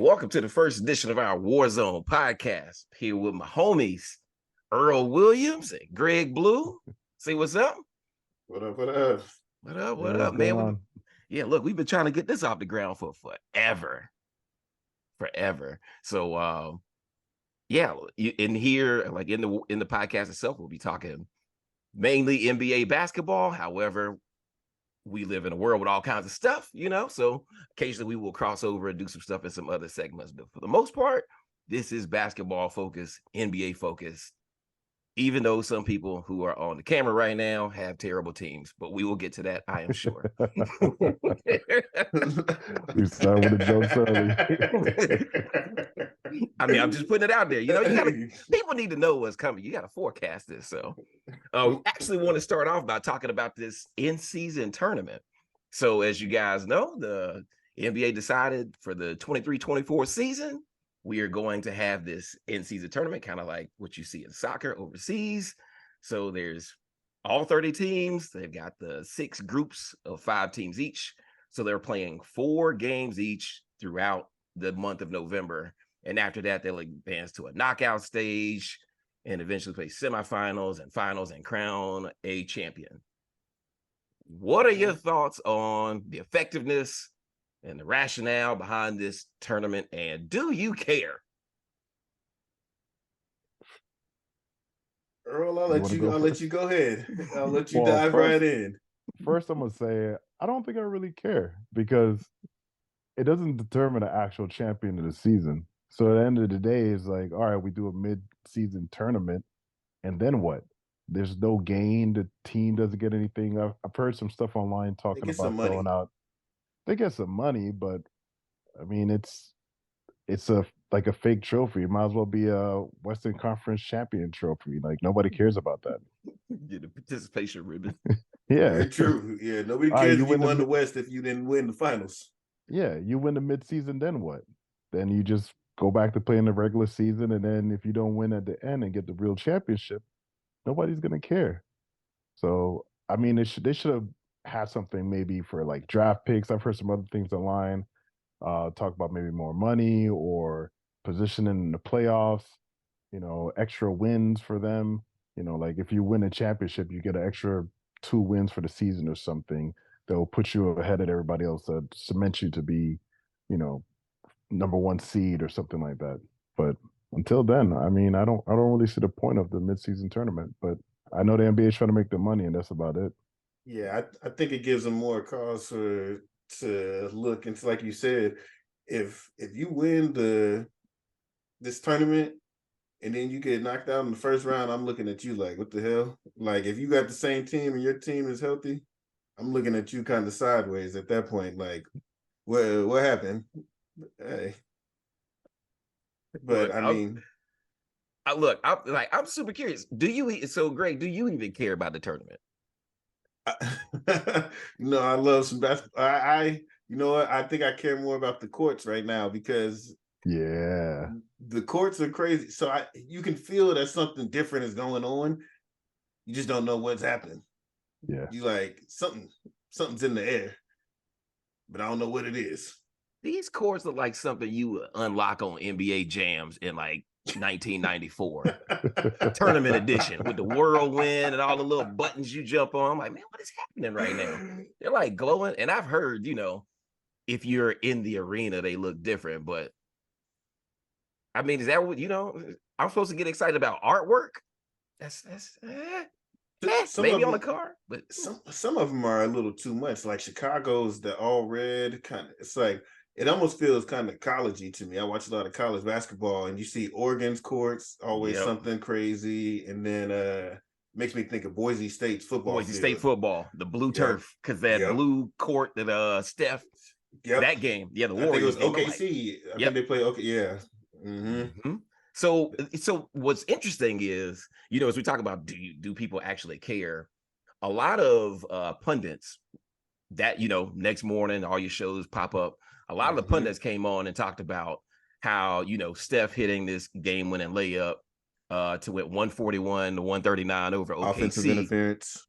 welcome to the first edition of our Warzone podcast. Here with my homies, Earl Williams and Greg Blue. See what's up? What up, what up? What up, what up, man? Look, we've been trying to get this off the ground for forever. So, in here, like in the podcast itself, we'll be talking mainly NBA basketball. However, we live in a world with all kinds of stuff, so occasionally we will cross over and do some stuff in some other segments. But for the most part, this is basketball focused, NBA focused, even though some people who are on the camera right now have terrible teams. But we will get to that, I am sure. You start with the jokes early. I mean, I'm just putting it out there. People need to know what's coming. You got to forecast this. So we actually want to start off by talking about this in-season tournament. So as you guys know, the NBA decided for the 23-24 season, we are going to have this in-season tournament, kind of like what you see in soccer overseas. So there's all 30 teams. They've got the 6 groups of 5 teams each. So they're playing 4 games each throughout the month of November. And after that, they'll advance to a knockout stage and eventually play semifinals and finals and crown a champion. What are your thoughts on the effectiveness and the rationale behind this tournament, and do you care? Earl, I'll let you go ahead. I'll let you dive right in. First, I'm gonna say I don't think I really care because it doesn't determine the actual champion of the season. So at the end of the day, it's like, all right, we do a mid-season tournament, and then what? There's no gain. The team doesn't get anything. I've heard some stuff online talking about throwing out. They get some money, but I mean, it's like a fake trophy. It might as well be a Western Conference champion trophy. Like nobody cares about that. Get a participation ribbon. Yeah, very true. Yeah, nobody cares if you won the West if you didn't win the finals. Yeah, you win the mid-season, then what? Then you just go back to playing the regular season, and then if you don't win at the end and get the real championship, nobody's gonna care. So I mean, they should have had something maybe for like draft picks. I've heard some other things online. Talk about maybe more money or positioning in the playoffs, extra wins for them. Like if you win a championship, you get an extra 2 wins for the season or something. They'll put you ahead of everybody else that cement you to be, number 1 seed or something like that. But until then, I mean, I don't really see the point of the midseason tournament. But I know the NBA is trying to make the money, and that's about it. Yeah, I think it gives them more cause to look into, like you said, if you win this tournament and then you get knocked out in the first round, I'm looking at you like, what the hell? Like if you got the same team and your team is healthy, I'm looking at you kind of sideways at that point. Like, what happened? Hey. But I'm super curious. So Greg, do you even care about the tournament? No, I love some basketball. I you know what? I think I care more about the courts right now because the courts are crazy. So you can feel that something different is going on. You just don't know what's happening. Yeah, you like something's in the air, but I don't know what it is. These courts look like something you unlock on NBA jams in like 1994 tournament edition with the whirlwind and all the little buttons you jump on. I'm like, man, what is happening right now? They're like glowing. And I've heard, if you're in the arena, they look different. But I mean, is that what, I'm supposed to get excited about artwork? That's maybe on the car, but some of them are a little too much. Like Chicago's the all red kind of, it's like, it almost feels kind of collegey to me. I watch a lot of college basketball, and you see Oregon's courts, always something crazy. And then makes me think of Boise State's football. State football, the blue turf, because that blue court that Steph, that game. Yeah, the Warriors. I think it was OKC. I think they play yeah. Mm-hmm. So what's interesting is, as we talk about, do people actually care? A lot of pundits that, next morning, all your shows pop up. A lot of the pundits came on and talked about how, Steph hitting this game-winning layup to win 141 to 139 over OKC. Offensive interference.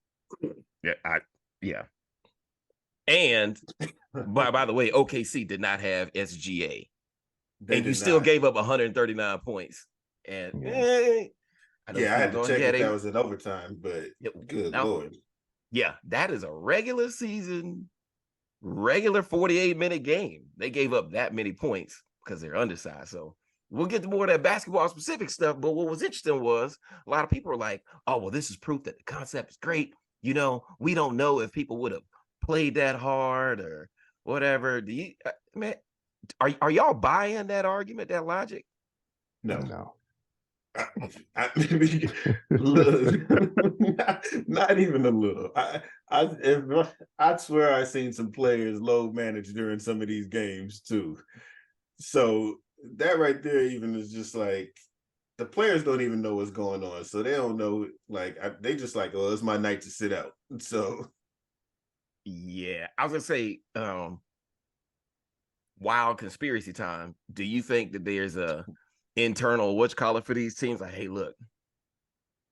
Yeah. And by the way, OKC did not have SGA. They and you did still not. gave up 139 points. And Yeah. I know Yeah, I people had to going, check yeah, if they that was in overtime, but good now, lord. yeah, that is a regular season, regular 48-minute game. They gave up that many points because they're undersized. So we'll get to more of that basketball specific stuff. But what was interesting was a lot of people were like, oh, well, this is proof that the concept is great. You know, we don't know if people would have played that hard or whatever. Do you, man, are y'all buying that argument, that logic? No. No. Look, not even a little. I swear I seen some players load manage during some of these games too. So that right there even is just like the players don't even know what's going on, so they don't know. Like they just like, oh, it's my night to sit out. So Yeah, I was gonna say, wild conspiracy time. Do you think that there's a internal what's call it for these teams? Like, hey, look,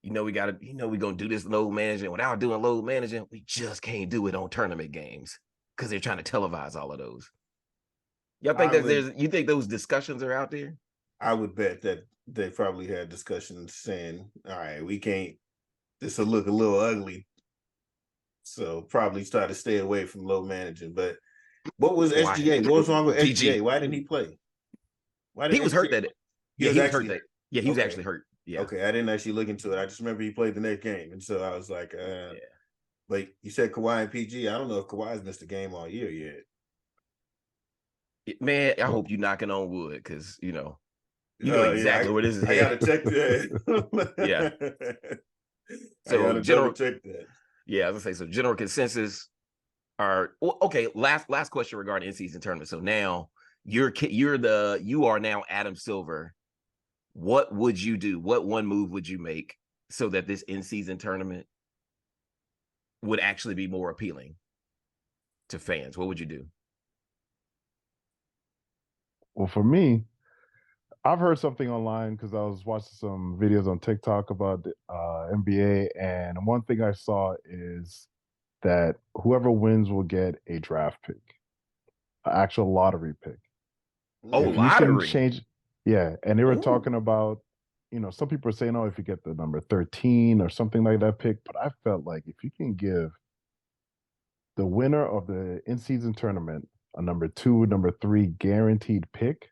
we gotta, we're gonna do this load managing. Without doing load managing, we just can't do it on tournament games because they're trying to televise all of those. Y'all think I that would, you think those discussions are out there? I would bet that they probably had discussions saying, all right, we can't. This will look a little ugly, so probably try to stay away from load managing. But what was Why? SGA? What was wrong with SGA? GG. Why didn't he play? Why He did was hurt SGA? that. He Yeah, was he was hurt actually that. Yeah, he was okay. actually hurt. Yeah. Okay, I didn't actually look into it. I just remember he played the next game, and so I was like, Yeah. But you said Kawhi and PG. I don't know if Kawhi's missed a game all year yet. Man, I Well, hope you're knocking on wood because you know Yeah, exactly where this is I gotta headed. check that. Yeah. I So gotta double check that. yeah, I was gonna say, so general consensus are okay. Last question regarding in-season tournament. So now you are now Adam Silver. What would you do? What one move would you make so that this in-season tournament would actually be more appealing to fans? What would you do? well, for me, I've heard something online because I was watching some videos on TikTok about the NBA, and one thing I saw is that whoever wins will get a draft pick, an actual lottery pick. Oh, If you can lottery. change, yeah, and they were Ooh. talking about, some people are saying, oh, if you get the number 13 or something like that pick, but I felt like if you can give the winner of the in-season tournament a number 2, number 3 guaranteed pick,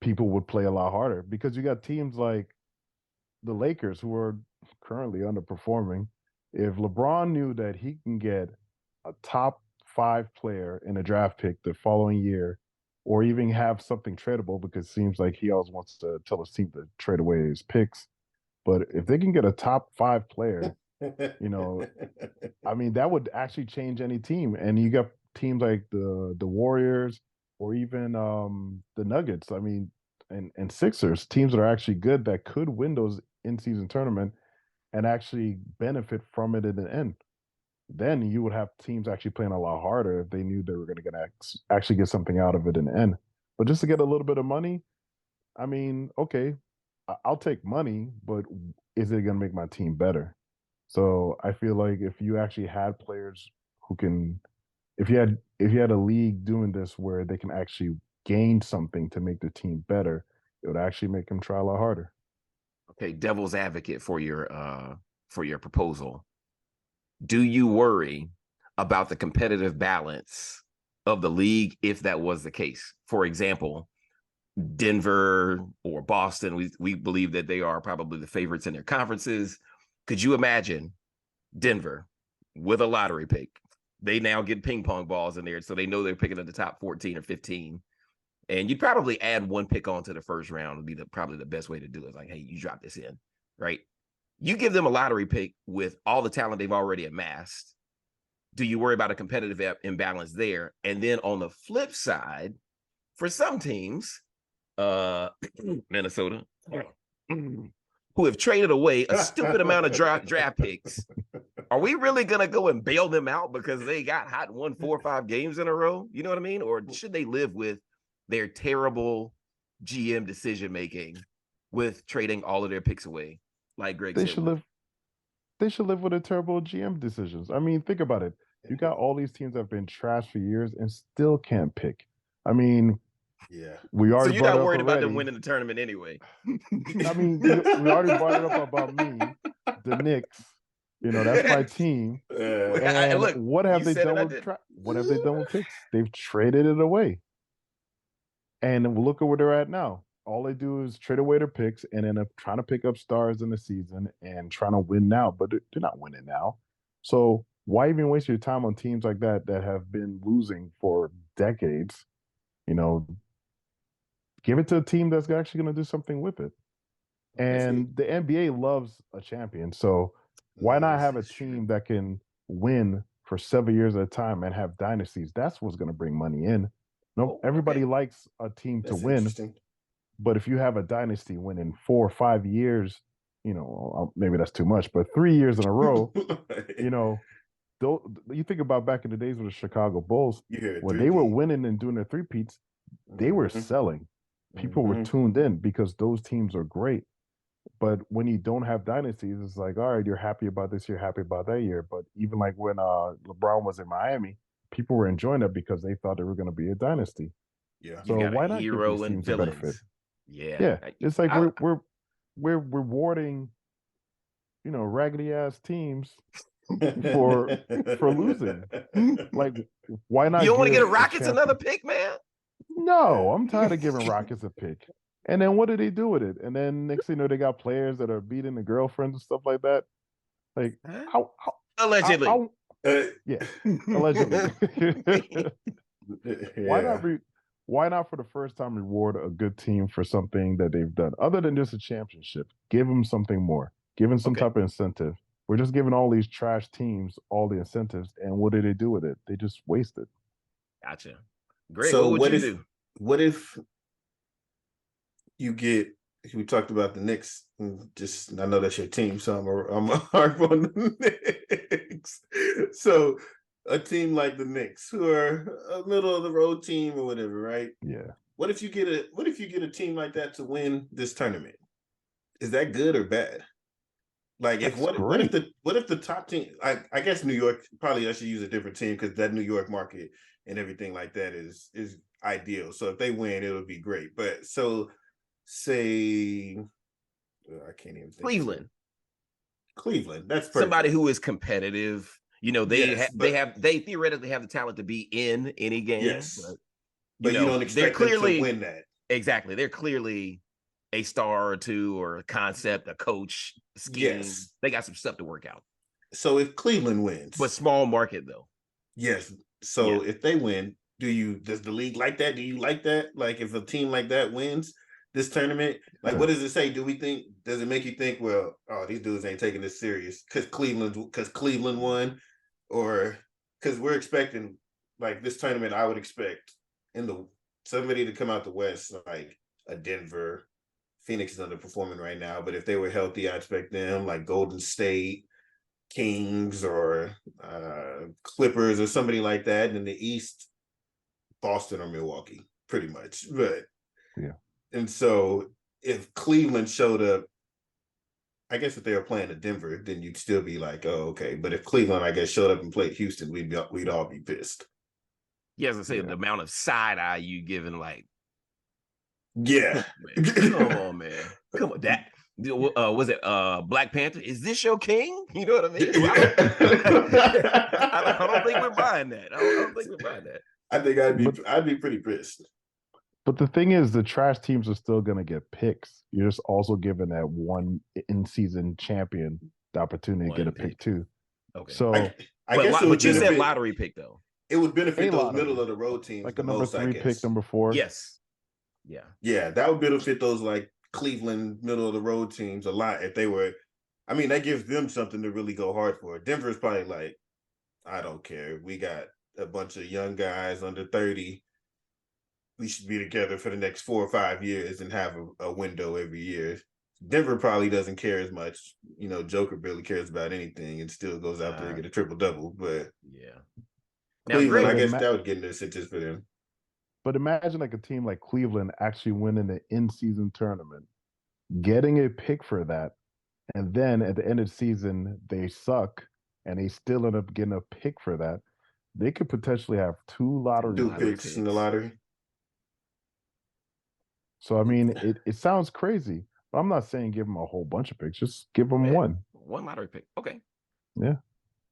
people would play a lot harder because you got teams like the Lakers who are currently underperforming. If LeBron knew that he can get a top 5 player in a draft pick the following year, or even have something tradable, because it seems like he always wants to tell his team to trade away his picks. But if they can get a top 5 player, you know, I mean, that would actually change any team. And you got teams like the Warriors or even the Nuggets. I mean, and Sixers, teams that are actually good that could win those in-season tournament and actually benefit from it in the end. Then you would have teams actually playing a lot harder if they knew they were going to actually get something out of it in the end. But just to get a little bit of money, I mean, okay, I'll take money, but is it going to make my team better? So I feel like if you actually had players who can, if you had a league doing this where they can actually gain something to make the team better, it would actually make them try a lot harder. Okay, devil's advocate for your proposal. Do you worry about the competitive balance of the league if that was the case? For example, Denver or Boston, we believe that they are probably the favorites in their conferences. Could you imagine Denver with a lottery pick? They now get ping pong balls in there, so they know they're picking at the top 14 or 15. And you'd probably add one pick onto the first round would be probably the best way to do it. Like, hey, you drop this in, right? You give them a lottery pick with all the talent they've already amassed. Do you worry about a competitive imbalance there? And then on the flip side, for some teams, Minnesota, who have traded away a stupid amount of draft picks, are we really going to go and bail them out because they got hot and won 4 or 5 games in a row? You know what I mean? Or should they live with their terrible GM decision making with trading all of their picks away, like Greg They said? should live. They should live with the terrible GM decisions. I mean, think about it. You got all these teams that have been trash for years and still can't pick. I mean, Yeah. We So already you're brought not it up worried about them already. winning the tournament anyway. I mean, we already brought it up about me, the Knicks. That's my team. And Look, what have you they said it, done I with did. what have they done with picks? They've traded it away. And look at where they're at now. All they do is trade away their picks and end up trying to pick up stars in the season and trying to win now, but they're not winning now. So why even waste your time on teams like that that have been losing for decades? Give it to a team that's actually going to do something with it. And the NBA loves a champion. So why not have a team that can win for 7 years at a time and have dynasties? That's what's going to bring money in. No, everybody likes a team to win. But if you have a dynasty winning 4 or 5 years, maybe that's too much, but 3 years in a row, you think about back in the days with the Chicago Bulls, when they were winning and doing their three-peats, they were selling. People were tuned in because those teams are great. But when you don't have dynasties, it's like, all right, you're happy about this year, happy about that year. But even like when LeBron was in Miami, people were enjoying it because they thought they were going to be a dynasty. Yeah. So why not give these teams a better fit? Yeah. It's like we're rewarding, raggedy ass teams for losing. Like, why not? You don't want to give get a Rockets another pick, man? No, I'm tired of giving Rockets a pick. And then what do they do with it? And then next thing you know, they got players that are beating the girlfriends and stuff like that. Like how allegedly. Yeah, allegedly. Why not for the first time reward a good team for something that they've done other than just a championship? Give them something more. Give them some type of incentive. We're just giving all these trash teams all the incentives, and what do they do with it? They just waste it. Gotcha. Great. So what would you do? What if you get? We talked about the Knicks. I know that's your team, so I'm a harp on the Knicks. So a team like the Knicks, who are a middle of the road team or whatever, right? Yeah. What if you get a team like that to win this tournament? Is that good or bad? Like, what if the top team? I guess New York, probably I should use a different team because that New York market and everything like that is ideal. So if they win, it'll be great. But so say, I can't even think. Cleveland. That's perfect. Somebody who is competitive. They theoretically have the talent to be in any game. Yes, but you don't expect them to win that. Exactly, they're clearly a star or two or a concept, a coach, scheme. Yes. They got some stuff to work out. So if Cleveland wins, but small market though. Yes. So if they win, does the league like that? Do you like that? Like if a team like that wins this tournament, like what does it say? Does it make you think, well, oh, these dudes ain't taking this serious because Cleveland won, or because we're expecting like this tournament? I would expect somebody to come out the West, like a Denver. Phoenix is underperforming right now, but if they were healthy, I expect them like Golden State, Kings, or Clippers, or somebody like that. And in the East, Boston or Milwaukee, pretty much. But and so if Cleveland showed up, I guess if they were playing at Denver, then you'd still be like, oh, okay. But if Cleveland, I guess, showed up and played Houston, we'd all be pissed. Yeah, as I say, the amount of side eye you giving, like, yeah, come on, man, come on, that. Was it Black Panther? Is this your king? You know what I mean? I don't think we're buying that. I don't think we're buying that. I think I'd be pretty pissed. But the thing is, the trash teams are still going to get picks. You're just also giving that one in-season champion the opportunity to get a pick too. Okay. So, but you said lottery pick though. It would benefit those middle of the road teams, like a number 3 pick, number 4. Yes. Yeah, that would benefit those like Cleveland middle of the road teams a lot if they were. I mean, that gives them something to really go hard for. Denver is probably like, I don't care. We got a bunch of young guys under 30. We should be together for the next 4 or 5 years and have a window every year. Denver probably doesn't care as much. Joker barely cares about anything and still goes out there and get a triple-double. But Cleveland, I guess that would get into incentives for them. But imagine like a team like Cleveland actually winning the in-season tournament, getting a pick for that, and then at the end of the season, they suck, and they still end up getting a pick for that. They could potentially have 2 lottery picks in the lottery. So I mean, it sounds crazy, but I'm not saying give him a whole bunch of picks. Just give him Yeah, one. one lottery pick. Okay. Yeah.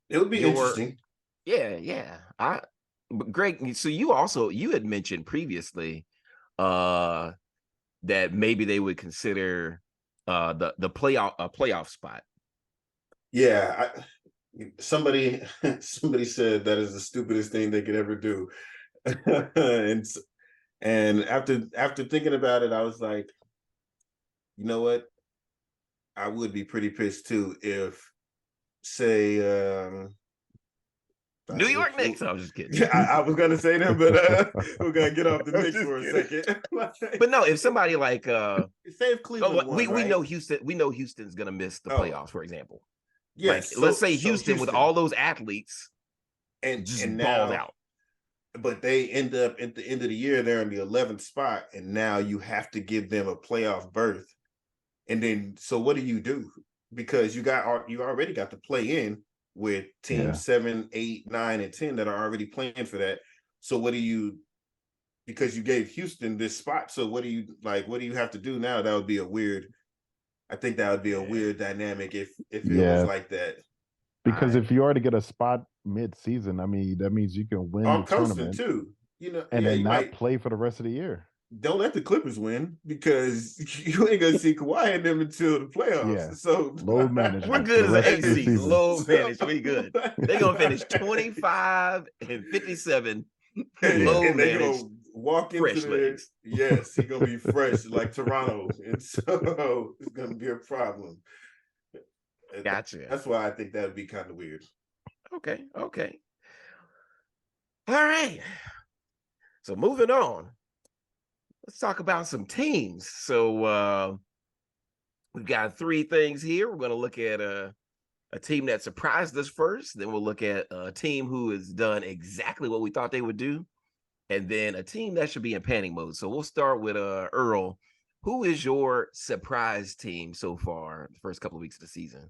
It would be Your interesting. yeah. But Greg, so you had mentioned previously that maybe they would consider the playoff spot. Yeah, somebody said that is the stupidest thing they could ever do, and after thinking about it, I was like, you know what? I would be pretty pissed too if, say, New York Knicks. I was just kidding. Yeah, I was gonna say them, but we're gonna get off the Knicks for a second. But no, if somebody like say if Cleveland won, we right? know Houston's gonna miss the playoffs, for example. Yes, Like let's say Houston with all those athletes and just and balls now, out. but they end up at the end of the year, they're in the 11th spot, and now you have to give them a playoff berth. And then, so what do? Because you already got to play in with teams 7, 8, 9, and 10 that are already playing for that. So what do you? Because you gave Houston this spot, so what do you have to do now? That would be a weird. I think that would be a weird dynamic if it was like that. Because if you already get a spot mid-season, I mean, that means you can win the tournament too. and then not play for the rest of the year. Don't let the Clippers win because you ain't gonna see Kawhi in them until the playoffs. Yeah. So load management. We're good as an AC. Load management. We good. They're gonna finish 25 and 57. And they're gonna walk into the yes, he's gonna be fresh like Toronto, and so it's gonna be a problem. Gotcha. That's why I think that would be kind of weird. Okay. All right. So moving on, let's talk about some teams. So we've got 3 things here. We're going to look at a team that surprised us first. Then we'll look at a team who has done exactly what we thought they would do. And then a team that should be in panic mode. So we'll start with Earl. Who is your surprise team so far the first couple of weeks of the season?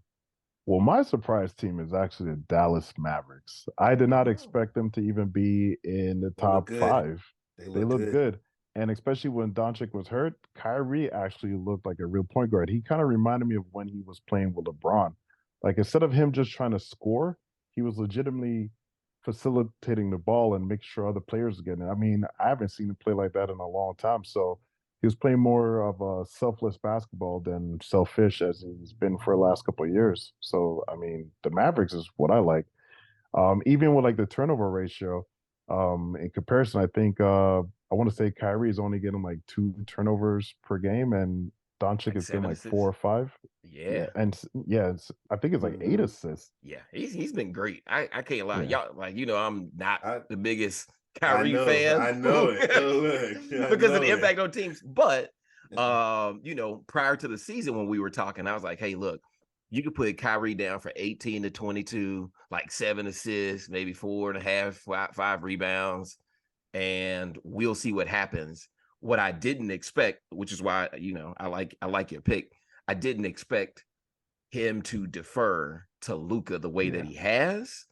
Well, my surprise team is actually the Dallas Mavericks. I did not expect them to even be in the top 5. They look good. And especially when Doncic was hurt, Kyrie actually looked like a real point guard. He kind of reminded me of when he was playing with LeBron. Like instead of him just trying to score, he was legitimately facilitating the ball and make sure other players are getting it. I mean, I haven't seen him play like that in a long time. So he was playing more of a selfless basketball than selfish as he's been for the last couple of years. So I mean, the Mavericks is what I like. Even with like the turnover ratio, in comparison, I think I want to say Kyrie is only getting like 2 turnovers per game, and Doncic is getting like 4 or 5. Yeah, and I think it's like 8 assists. Yeah, he's been great. I can't lie, y'all. Like I'm not the biggest Kyrie fan. I know it because of the impact on teams. But prior to the season when we were talking, I was like, hey, look, you could put Kyrie down for 18 to 22, like 7 assists, maybe 4.5, 5 rebounds, and we'll see what happens. What I didn't expect, which is why I like your pick. I didn't expect him to defer to Luka the way that he has,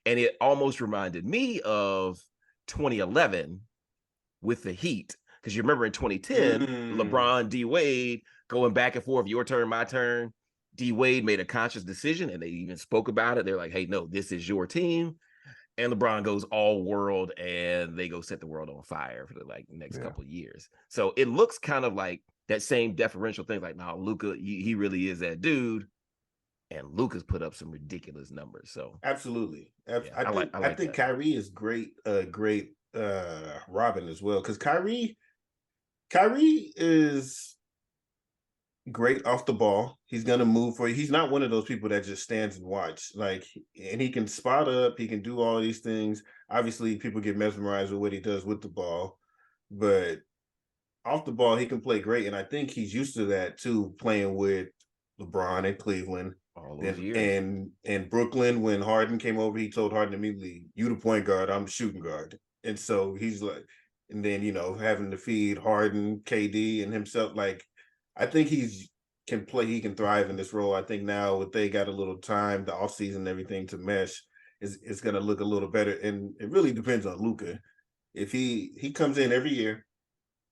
and it almost reminded me of 2011 with the Heat, because you remember in 2010, LeBron, D Wade going back and forth, your turn, my turn. D Wade made a conscious decision, and they even spoke about it. They're like, "Hey, no, this is your team." And LeBron goes all world, and they go set the world on fire for the next couple of years. So it looks kind of like that same deferential thing. Like, no, Luka, he really is that dude. And Luka's put up some ridiculous numbers. So absolutely, I think Kyrie is great. Great Robin as well, because Kyrie is great off the ball. He's gonna move for you. He's not one of those people that just stands and watch. And he can spot up. He can do all these things. Obviously, people get mesmerized with what he does with the ball, but off the ball, he can play great. And I think he's used to that too, playing with LeBron in Cleveland. All those years. And Brooklyn, when Harden came over, he told Harden immediately, "You the point guard, I'm the shooting guard." And so he's like, and then having to feed Harden, KD, and himself. I think he can thrive in this role. I think now that they got a little time, the offseason and everything to mesh, it's going to look a little better. And it really depends on Luka. If he comes in every year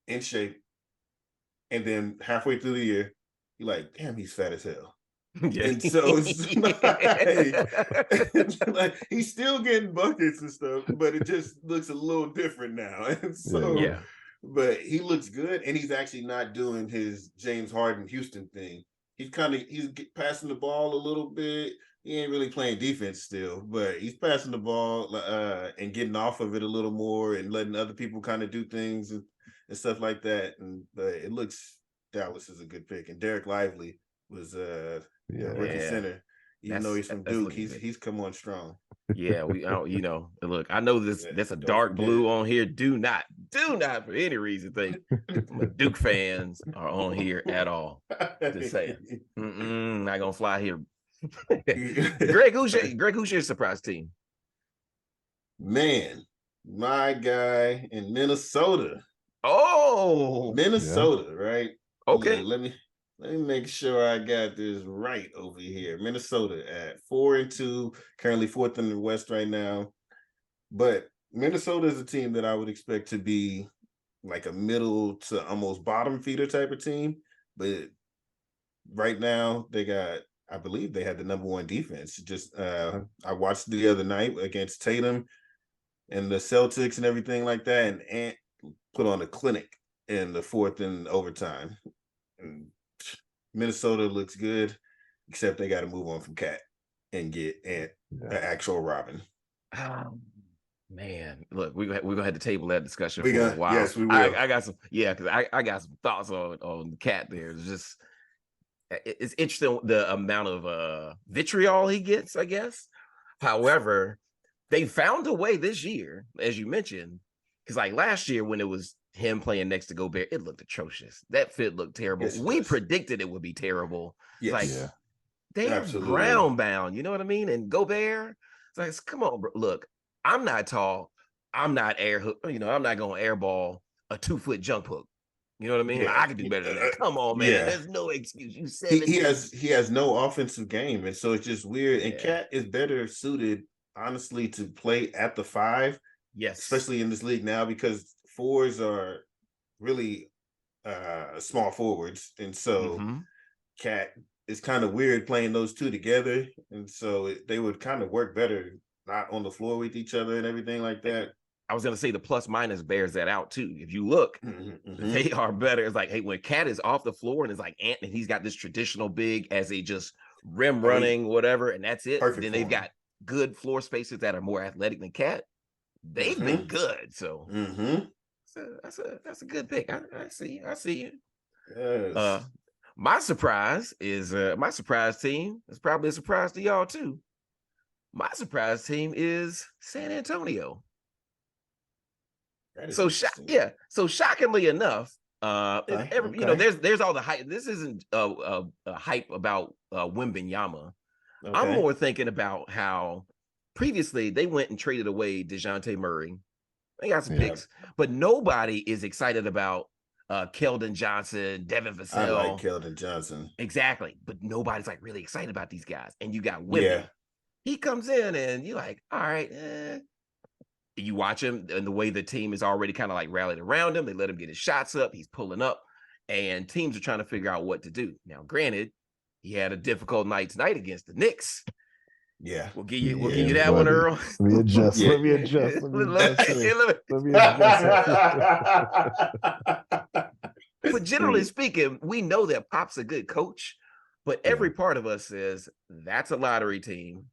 in shape, and then halfway through the year, you're like, damn, he's fat as hell. Yeah. And so it's like he's still getting buckets and stuff, but it just looks a little different now. And so, Yeah. but he looks good, and he's actually not doing his James Harden Houston thing. He's passing the ball a little bit. He ain't really playing defense still, but he's passing the ball and getting off of it a little more and letting other people kind of do things and stuff like that. And it looks Dallas is a good pick. And Derek Lively was rookie center. Even though he's from Duke, he's come on strong. Yeah, look, I know that's a dark blue on here. Do not for any reason think Duke fans are on here at all. Just saying. Not gonna fly here. Greg, who's your surprise team? Man, my guy in Minnesota. Oh, Minnesota, right? Okay. Let me make sure I got this right over here. Minnesota at 4-2, currently 4th in the West right now. But Minnesota is a team that I would expect to be like a middle to almost bottom feeder type of team. But right now I believe they had the number one defense. Just I watched the other night against Tatum and the Celtics and everything like that, and Ant put on a clinic in the fourth in overtime. And Minnesota looks good, except they got to move on from Cat and get Ant an actual Robin. Man, look, we're gonna have to table that discussion for a while. Yes, we will. I got some, because I got some thoughts on the Cat there. It's interesting the amount of vitriol he gets, I guess. However, they found a way this year, as you mentioned, because like last year when it was him playing next to Gobert, it looked atrocious. That fit looked terrible. Yes, we predicted it would be terrible. Yes. They're ground bound, you know what I mean? And Gobert, it's like, come on, bro. Look, I'm not tall. I'm not I'm not going to airball a 2-foot jump hook. You know what I mean? Yeah. I can do better than that. Come on, man. Yeah. There's no excuse. You said he has no offensive game, and so it's just weird. And Cat is better suited, honestly, to play at the 5. Yes, especially in this league now, because 4s are really small forwards, and so Cat is kind of weird playing those two together, and so they would kind of work better not on the floor with each other and everything like that. I was going to say the plus minus bears that out too. If you look, they are better. It's like, hey, when Cat is off the floor and it's like Ant, and he's got this traditional big as a just rim running, whatever, and that's it. Then they've got good floor spaces that are more athletic than Cat. They've been good. So that's a good pick. I see you. Yes. My surprise team is probably a surprise to y'all too. My surprise team is San Antonio. So shockingly enough, there's all the hype. This isn't a hype about Wembanyama. Okay. I'm more thinking about how previously they went and traded away DeJounte Murray. They got some picks, but nobody is excited about Keldon Johnson, Devin Vassell. I like Keldon Johnson. Exactly, but nobody's like really excited about these guys. And you got Wemby. Yeah. He comes in and you're like, all right, You watch him and the way the team is already kind of like rallied around him. They let him get his shots up. He's pulling up and teams are trying to figure out what to do. Now, granted, he had a difficult night tonight against the Knicks. Yeah. We'll give you that one, Earl. Let me adjust. Let me adjust. But generally speaking, we know that Pop's a good coach, but every part of us says that's a lottery team.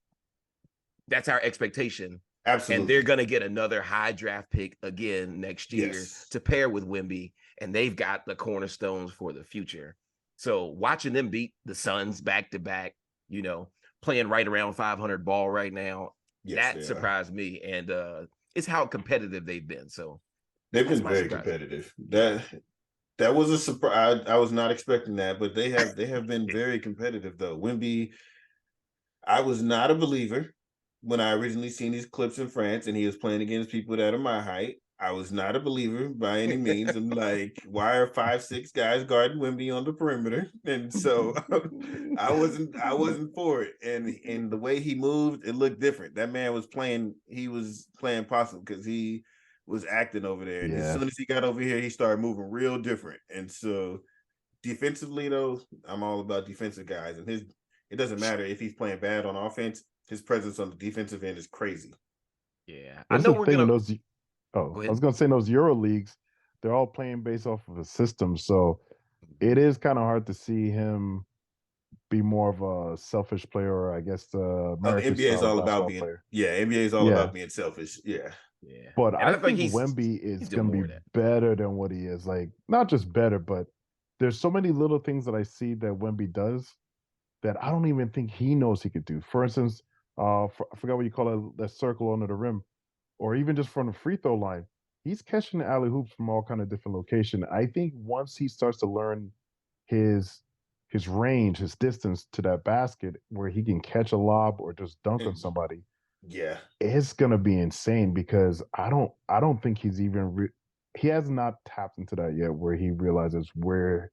That's our expectation. Absolutely. And they're going to get another high draft pick again next year to pair with Wemby, and they've got the cornerstones for the future. So watching them beat the Suns back to back, playing right around 500 ball right now, that surprised me. And it's how competitive they've been. So they've been very competitive. That was a surprise. I was not expecting that, but they have been very competitive though. Wemby, I was not a believer when I originally seen these clips in France and he was playing against people that are my height. I was not a believer by any means. I'm like, why are 5'6" guys guarding Wemby on the perimeter? And so I wasn't for it. And the way he moved, it looked different. That man was playing possum because he was acting over there. And as soon as he got over here, he started moving real different. And so defensively though, I'm all about defensive guys, and it doesn't matter if he's playing bad on offense. His presence on the defensive end is crazy. Yeah, I That's know the we're thing in gonna those. go Oh, I ahead. was gonna say in those Euro leagues, they're all playing based off of a system, so it is kind of hard to see him be more of a selfish player, or I guess the Oh, the American NBA is style all about basketball being player. NBA is all Yeah, about being selfish. Yeah, Yeah, but and I I think think Wemby he's is doing gonna more be of that. better than what he is. Like, not just better, but there's so many little things that I see that Wemby does that I don't even think he knows he could do. For instance, I forgot what you call it, that circle under the rim, or even just from the free throw line. He's catching the alley hoops from all kind of different location. I think once he starts to learn his his range, his distance to that basket, where he can catch a lob or just dunk on and somebody, yeah, it's gonna be insane because I don't think he's even he has not tapped into that yet, where he realizes where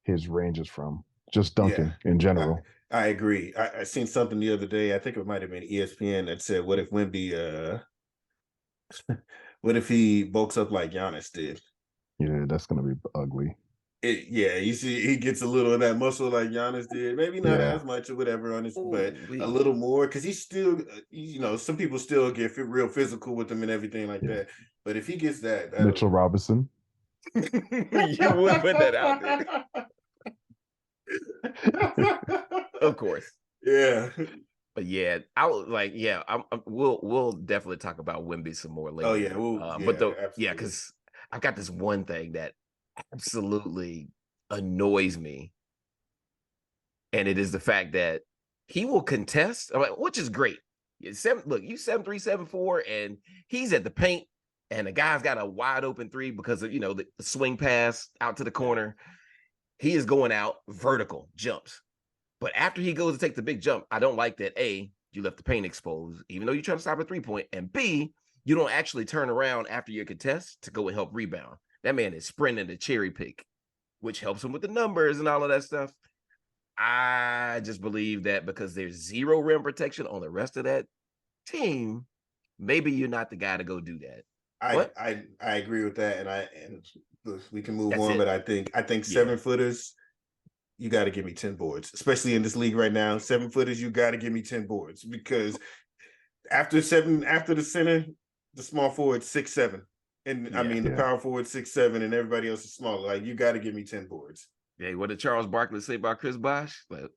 his range is from. Just yeah. dunking in I, general. I agree. I seen something the other day. I think it might have been ESPN that said, "What if Wemby? What if he bulks up like Giannis did?" Yeah, that's gonna be ugly. Yeah, you see, he gets a little of that muscle like Giannis did. Maybe not Yeah. as much or whatever on this, but Oh, a we little more because he's still, some people still get real physical with him and everything like Yeah. that. But if he gets that, that'll. Mitchell Robinson. you would put that out there, of course. Yeah. But yeah, I would like yeah. We'll definitely talk about Wimby some more Oh yeah. later. Well, But yeah, the yeah, absolutely. because I've got this one thing that absolutely annoys me, and it is the fact that he will contest, which is great. Look, you 7'3", 7'4", and he's at the paint, and the guy's got a wide open three because of the swing pass out to the Yeah. corner. He is going out vertical jumps. But after he goes to take the big jump, I don't like that. A, you left the paint exposed, even though you're trying to stop a 3-point. And B, you don't actually turn around after your contest to go and help rebound. That man is sprinting to cherry pick, which helps him with the numbers and all of that stuff. I just believe that because there's zero rim protection on the rest of that team, maybe you're not the guy to go do that. I But I I agree with that, and we can move that's on. But it. I think Yeah. 7-footers, you got to give me 10 boards, especially in this league right now. 7-footers, you got to give me 10 boards because after the center, the small forward 6'7", and I Yeah. mean the Yeah. power forward 6'7", and everybody else is smaller. Like you got to give me 10 boards. Yeah. What did Charles Barkley say about Chris Bosh? Like,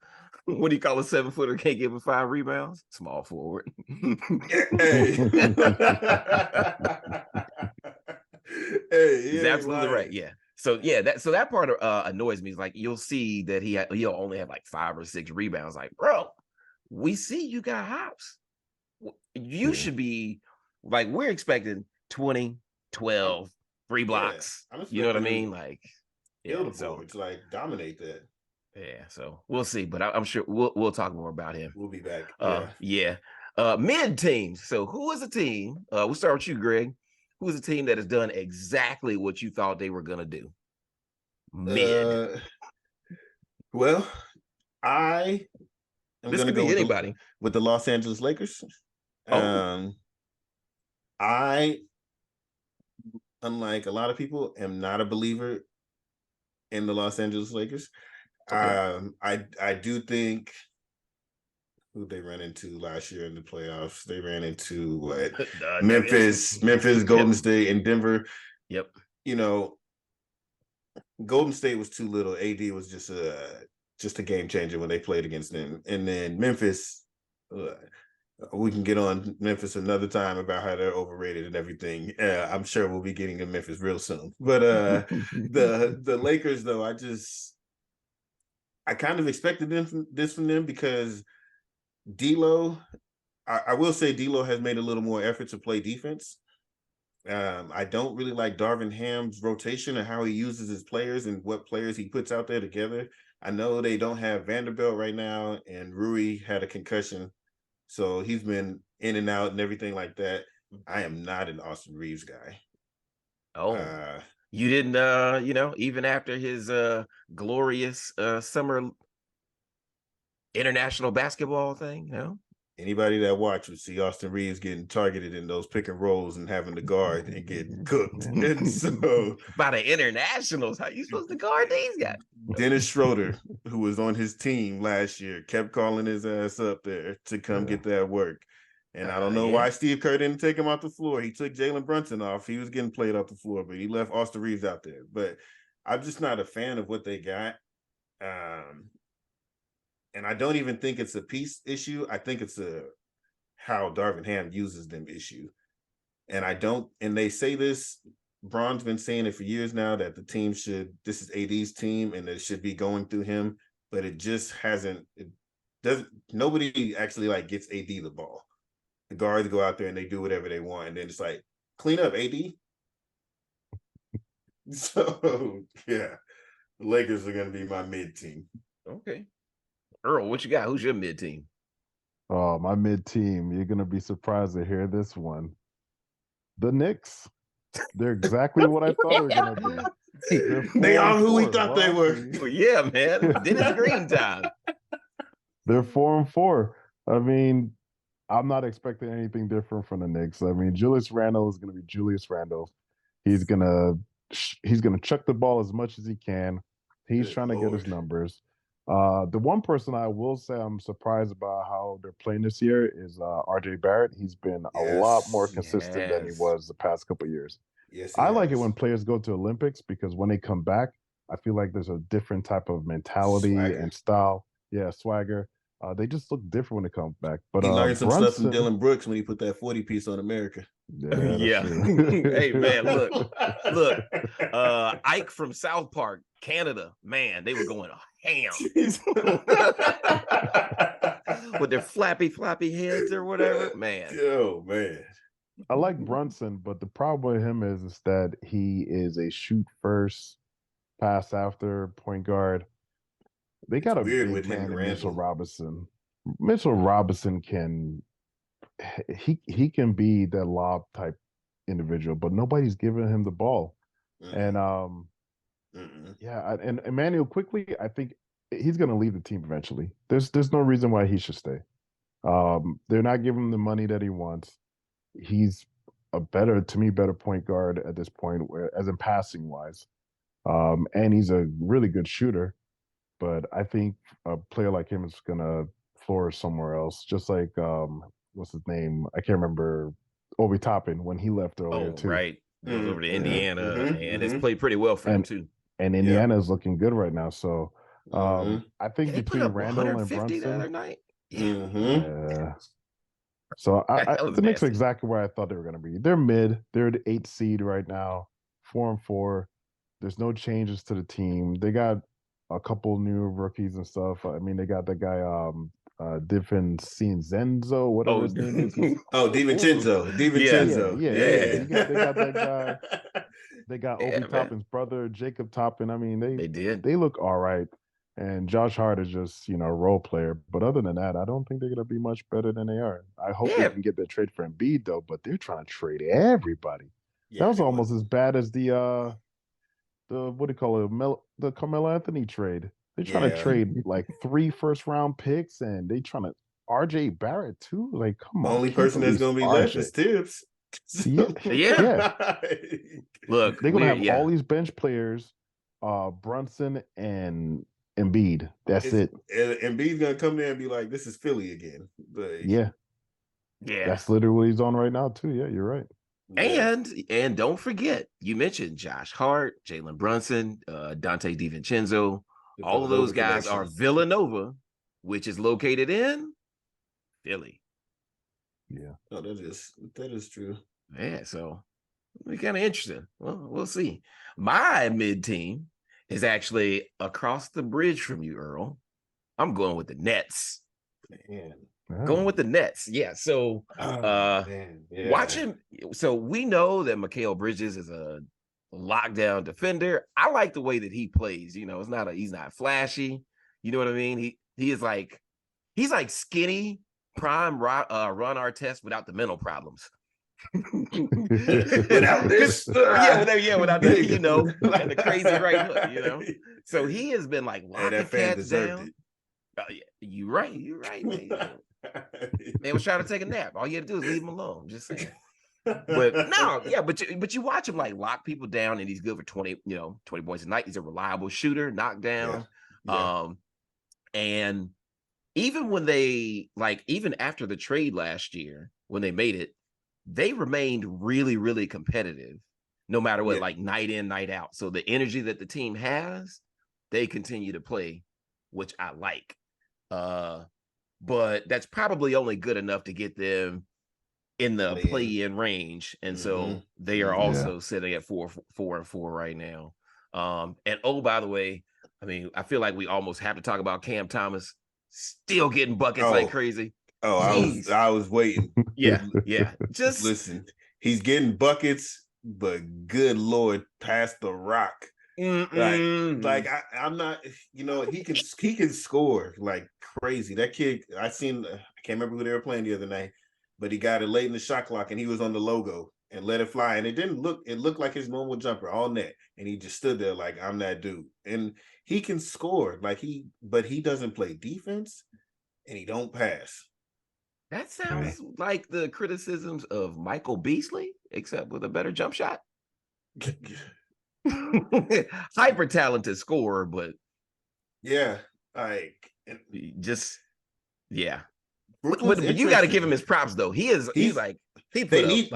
what do you call a 7-footer? Can't give him 5 rebounds? Small forward. Hey, hey, He's he ain't absolutely right. lying. Yeah. So yeah, that part annoys me. It's like you'll see that he'll only have like 5 or 6 rebounds. Like, bro, we see you got hops. You Yeah. should be like we're expecting 20, I'm 12, 3 yeah, blocks. I'm You know what I expecting him mean? to Like, kill yeah. the So boards, like dominate that. yeah. So we'll see, but I'm sure we'll talk more about him. We'll be back. Yeah. Yeah. Mid teams. So who is a team? We'll start with you, Greg. Who is a team that has done exactly what you thought they were gonna do? Mid. Uh, well, I am This gonna could go be with the anybody. Los Angeles Lakers. Oh, Um, I, unlike a lot of people, am not a believer in the Los Angeles Lakers. okay. I do think who they ran into last year in the playoffs. They ran into what Nuggets. Memphis, Golden Yep. State, and Denver. Yep. You know, Golden State was too little. AD was just a game changer when they played against them. And then Memphis, we can get on Memphis another time about how they're overrated and everything. I'm sure we'll be getting to Memphis real soon. But the Lakers, though, I kind of expected this from them because D'Lo. I will say D'Lo has made a little more effort to play defense. I don't really like Darvin Ham's rotation and how he uses his players and what players he puts out there together. I know they don't have Vanderbilt right now, and Rui had a concussion, so he's been in and out and everything like that. I am not an Austin Reeves guy. Oh, Uh, you didn't even after his glorious summer international basketball thing, Anybody that watch would see Austin Reeves getting targeted in those pick and rolls and having to guard and get cooked. And so by the internationals, how you supposed to guard these guys? Dennis Schroeder, who was on his team last year, kept calling his ass up there to come get that work. And I don't know why Steve Kerr didn't take him off the floor. He took Jalen Brunson off. He was getting played off the floor, but he left Austin Reeves out there. But I'm just not a fan of what they got. And I don't even think it's a piece issue. I think it's a how Darvin Ham uses them issue. And they say this, Bron's been saying it for years now, that the team this is AD's team and it should be going through him, but it just hasn't, nobody actually like gets AD the ball. The guards go out there and they do whatever they want. And then it's like, clean up, AD. So, yeah, the Lakers are going to be my mid team. Okay. Earl, what you got? Who's your mid team? Oh, my mid team. You're going to be surprised to hear this one. The Knicks. They're exactly what I thought they were going to be. They are who we thought they were. Well, yeah, man. Dennis Green time. They're 4-4. I mean, I'm not expecting anything different from the Knicks. I mean, Julius Randle is going to be Julius Randle. He's gonna chuck the ball as much as he can. He's trying to get his numbers. The one person I will say I'm surprised about how they're playing this year is RJ Barrett. He's been a lot more consistent than he was the past couple of years. Yes, I like it when players go to Olympics because when they come back, I feel like there's a different type of mentality and style. Yeah, swagger. They just look different when they come back. But he learned some stuff from Dylan Brooks when he put that 40 piece on America. Yeah. Hey, man, look. Ike from South Park, Canada, man, they were going ham with their flappy heads or whatever. Man. Oh, man. I like Brunson, but the problem with him is that he is a shoot first, pass after point guard. They got a big man in Mitchell Robinson. Mitchell Robinson can be that lob type individual, but nobody's giving him the ball. And and Emmanuel Quickley, I think he's going to leave the team eventually. There's no reason why he should stay. They're not giving him the money that he wants. He's a better point guard at this point, as in passing wise, and he's a really good shooter. But I think a player like him is going to flourish somewhere else. Just like, what's his name? I can't remember. Obi Toppin when he left earlier, too. Right. Goes over to Indiana, and it's played pretty well for him, too. And Indiana is looking good right now. So I think between Randall and Brunson. The other night. Yeah. So the Knicks are exactly where I thought they were going to be. They're mid. They're the 8th seed right now, 4-4. There's no changes to the team. They got a couple new rookies and stuff. I mean, they got that guy, DiVincenzo, whatever his name is. DiVincenzo. Yeah. They got that guy. They got Obi Toppin's brother, Jacob Toppin. I mean, they look all right. And Josh Hart is just, a role player. But other than that, I don't think they're going to be much better than they are. I hope they can get their trade for Embiid, though, but they're trying to trade everybody. That was almost as bad as the what do you call it? The Carmelo Anthony trade. They're trying to trade like 3 first-round picks, and they trying to RJ Barrett too. Like, come on. The only person that's going to be left is Tibbs. Yeah. Look, they're going to have all these bench players, Brunson and Embiid. That's it. Embiid's going to come there and be like, "This is Philly again." But yeah. That's literally what he's on right now too. Yeah, you're right. And don't forget, you mentioned Josh Hart, Jalen Brunson, Dante DiVincenzo. All of those guys are Villanova, which is located in Philly. Yeah. Oh, that is true. Yeah, so it's kind of interesting. Well, we'll see. My mid team is actually across the bridge from you, Earl. I'm going with the Nets. Man. Going with the Nets. Yeah. So watching. So we know that Mikal Bridges is a lockdown defender. I like the way that he plays. He's not flashy. You know what I mean? He's like skinny prime Ron Artest without the mental problems. Without this, without this, and the crazy right hook, So he has been like locking cats down. You're right, man. Man was trying to take a nap. All you had to do is leave him alone. Just saying. But no, yeah, but you watch him like lock people down, and he's good for 20, 20 points a night. He's a reliable shooter, knockdown. Yeah. And even when even after the trade last year, when they made it, they remained really, really competitive, no matter what, like night in, night out. So the energy that the team has, they continue to play, which I like. But that's probably only good enough to get them in the play-in range. And so they are also sitting at 4-4 right now. And by the way, I mean, I feel like we almost have to talk about Cam Thomas still getting buckets like crazy. I was waiting. Yeah. Just listen, he's getting buckets, but good Lord, pass the rock. Like I'm not, he can score like crazy. That kid, I can't remember who they were playing the other night, but he got it late in the shot clock and he was on the logo and let it fly. And it looked like his normal jumper all net. And he just stood there like, I'm that dude. And he can score but he doesn't play defense and he don't pass. That sounds like the criticisms of Michael Beasley, except with a better jump shot. Hyper talented scorer, but But you got to give him his props though. He's they need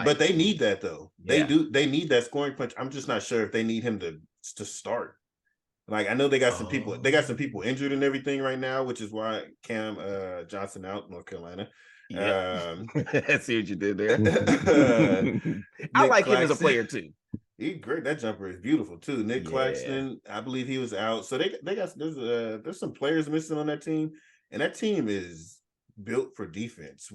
that though. They need that scoring punch. I'm just not sure if they need him to start. Like I know they got some people. They got some people injured and everything right now, which is why Cam Johnson out, North Carolina. I see what you did there. I like him as a player too. He's great. That jumper is beautiful too. Nick Claxton, I believe he was out. So they got there's some players missing on that team, and that team is built for defense.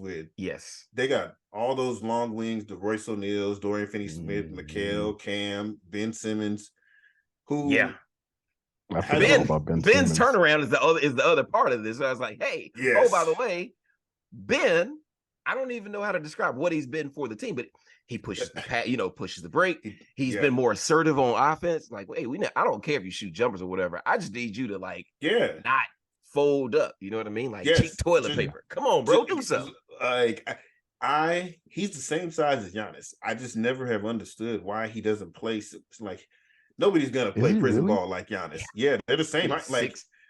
They got all those long wings, the Royce O'Neals, Dorian Finney-Smith, Mikal, Cam, Ben Simmons, who Ben's turnaround is the other part of this. So I was like, hey, by the way, Ben, I don't even know how to describe what he's been for the team, but he pushes pushes the break. He's been more assertive on offense. Like, hey, I don't care if you shoot jumpers or whatever. I just need you to not fold up. You know what I mean? Like cheap toilet paper. Come on, bro, do something. He's the same size as Giannis. I just never have understood why he doesn't play. Like nobody's gonna play prison ball like Giannis. Yeah, they're the same.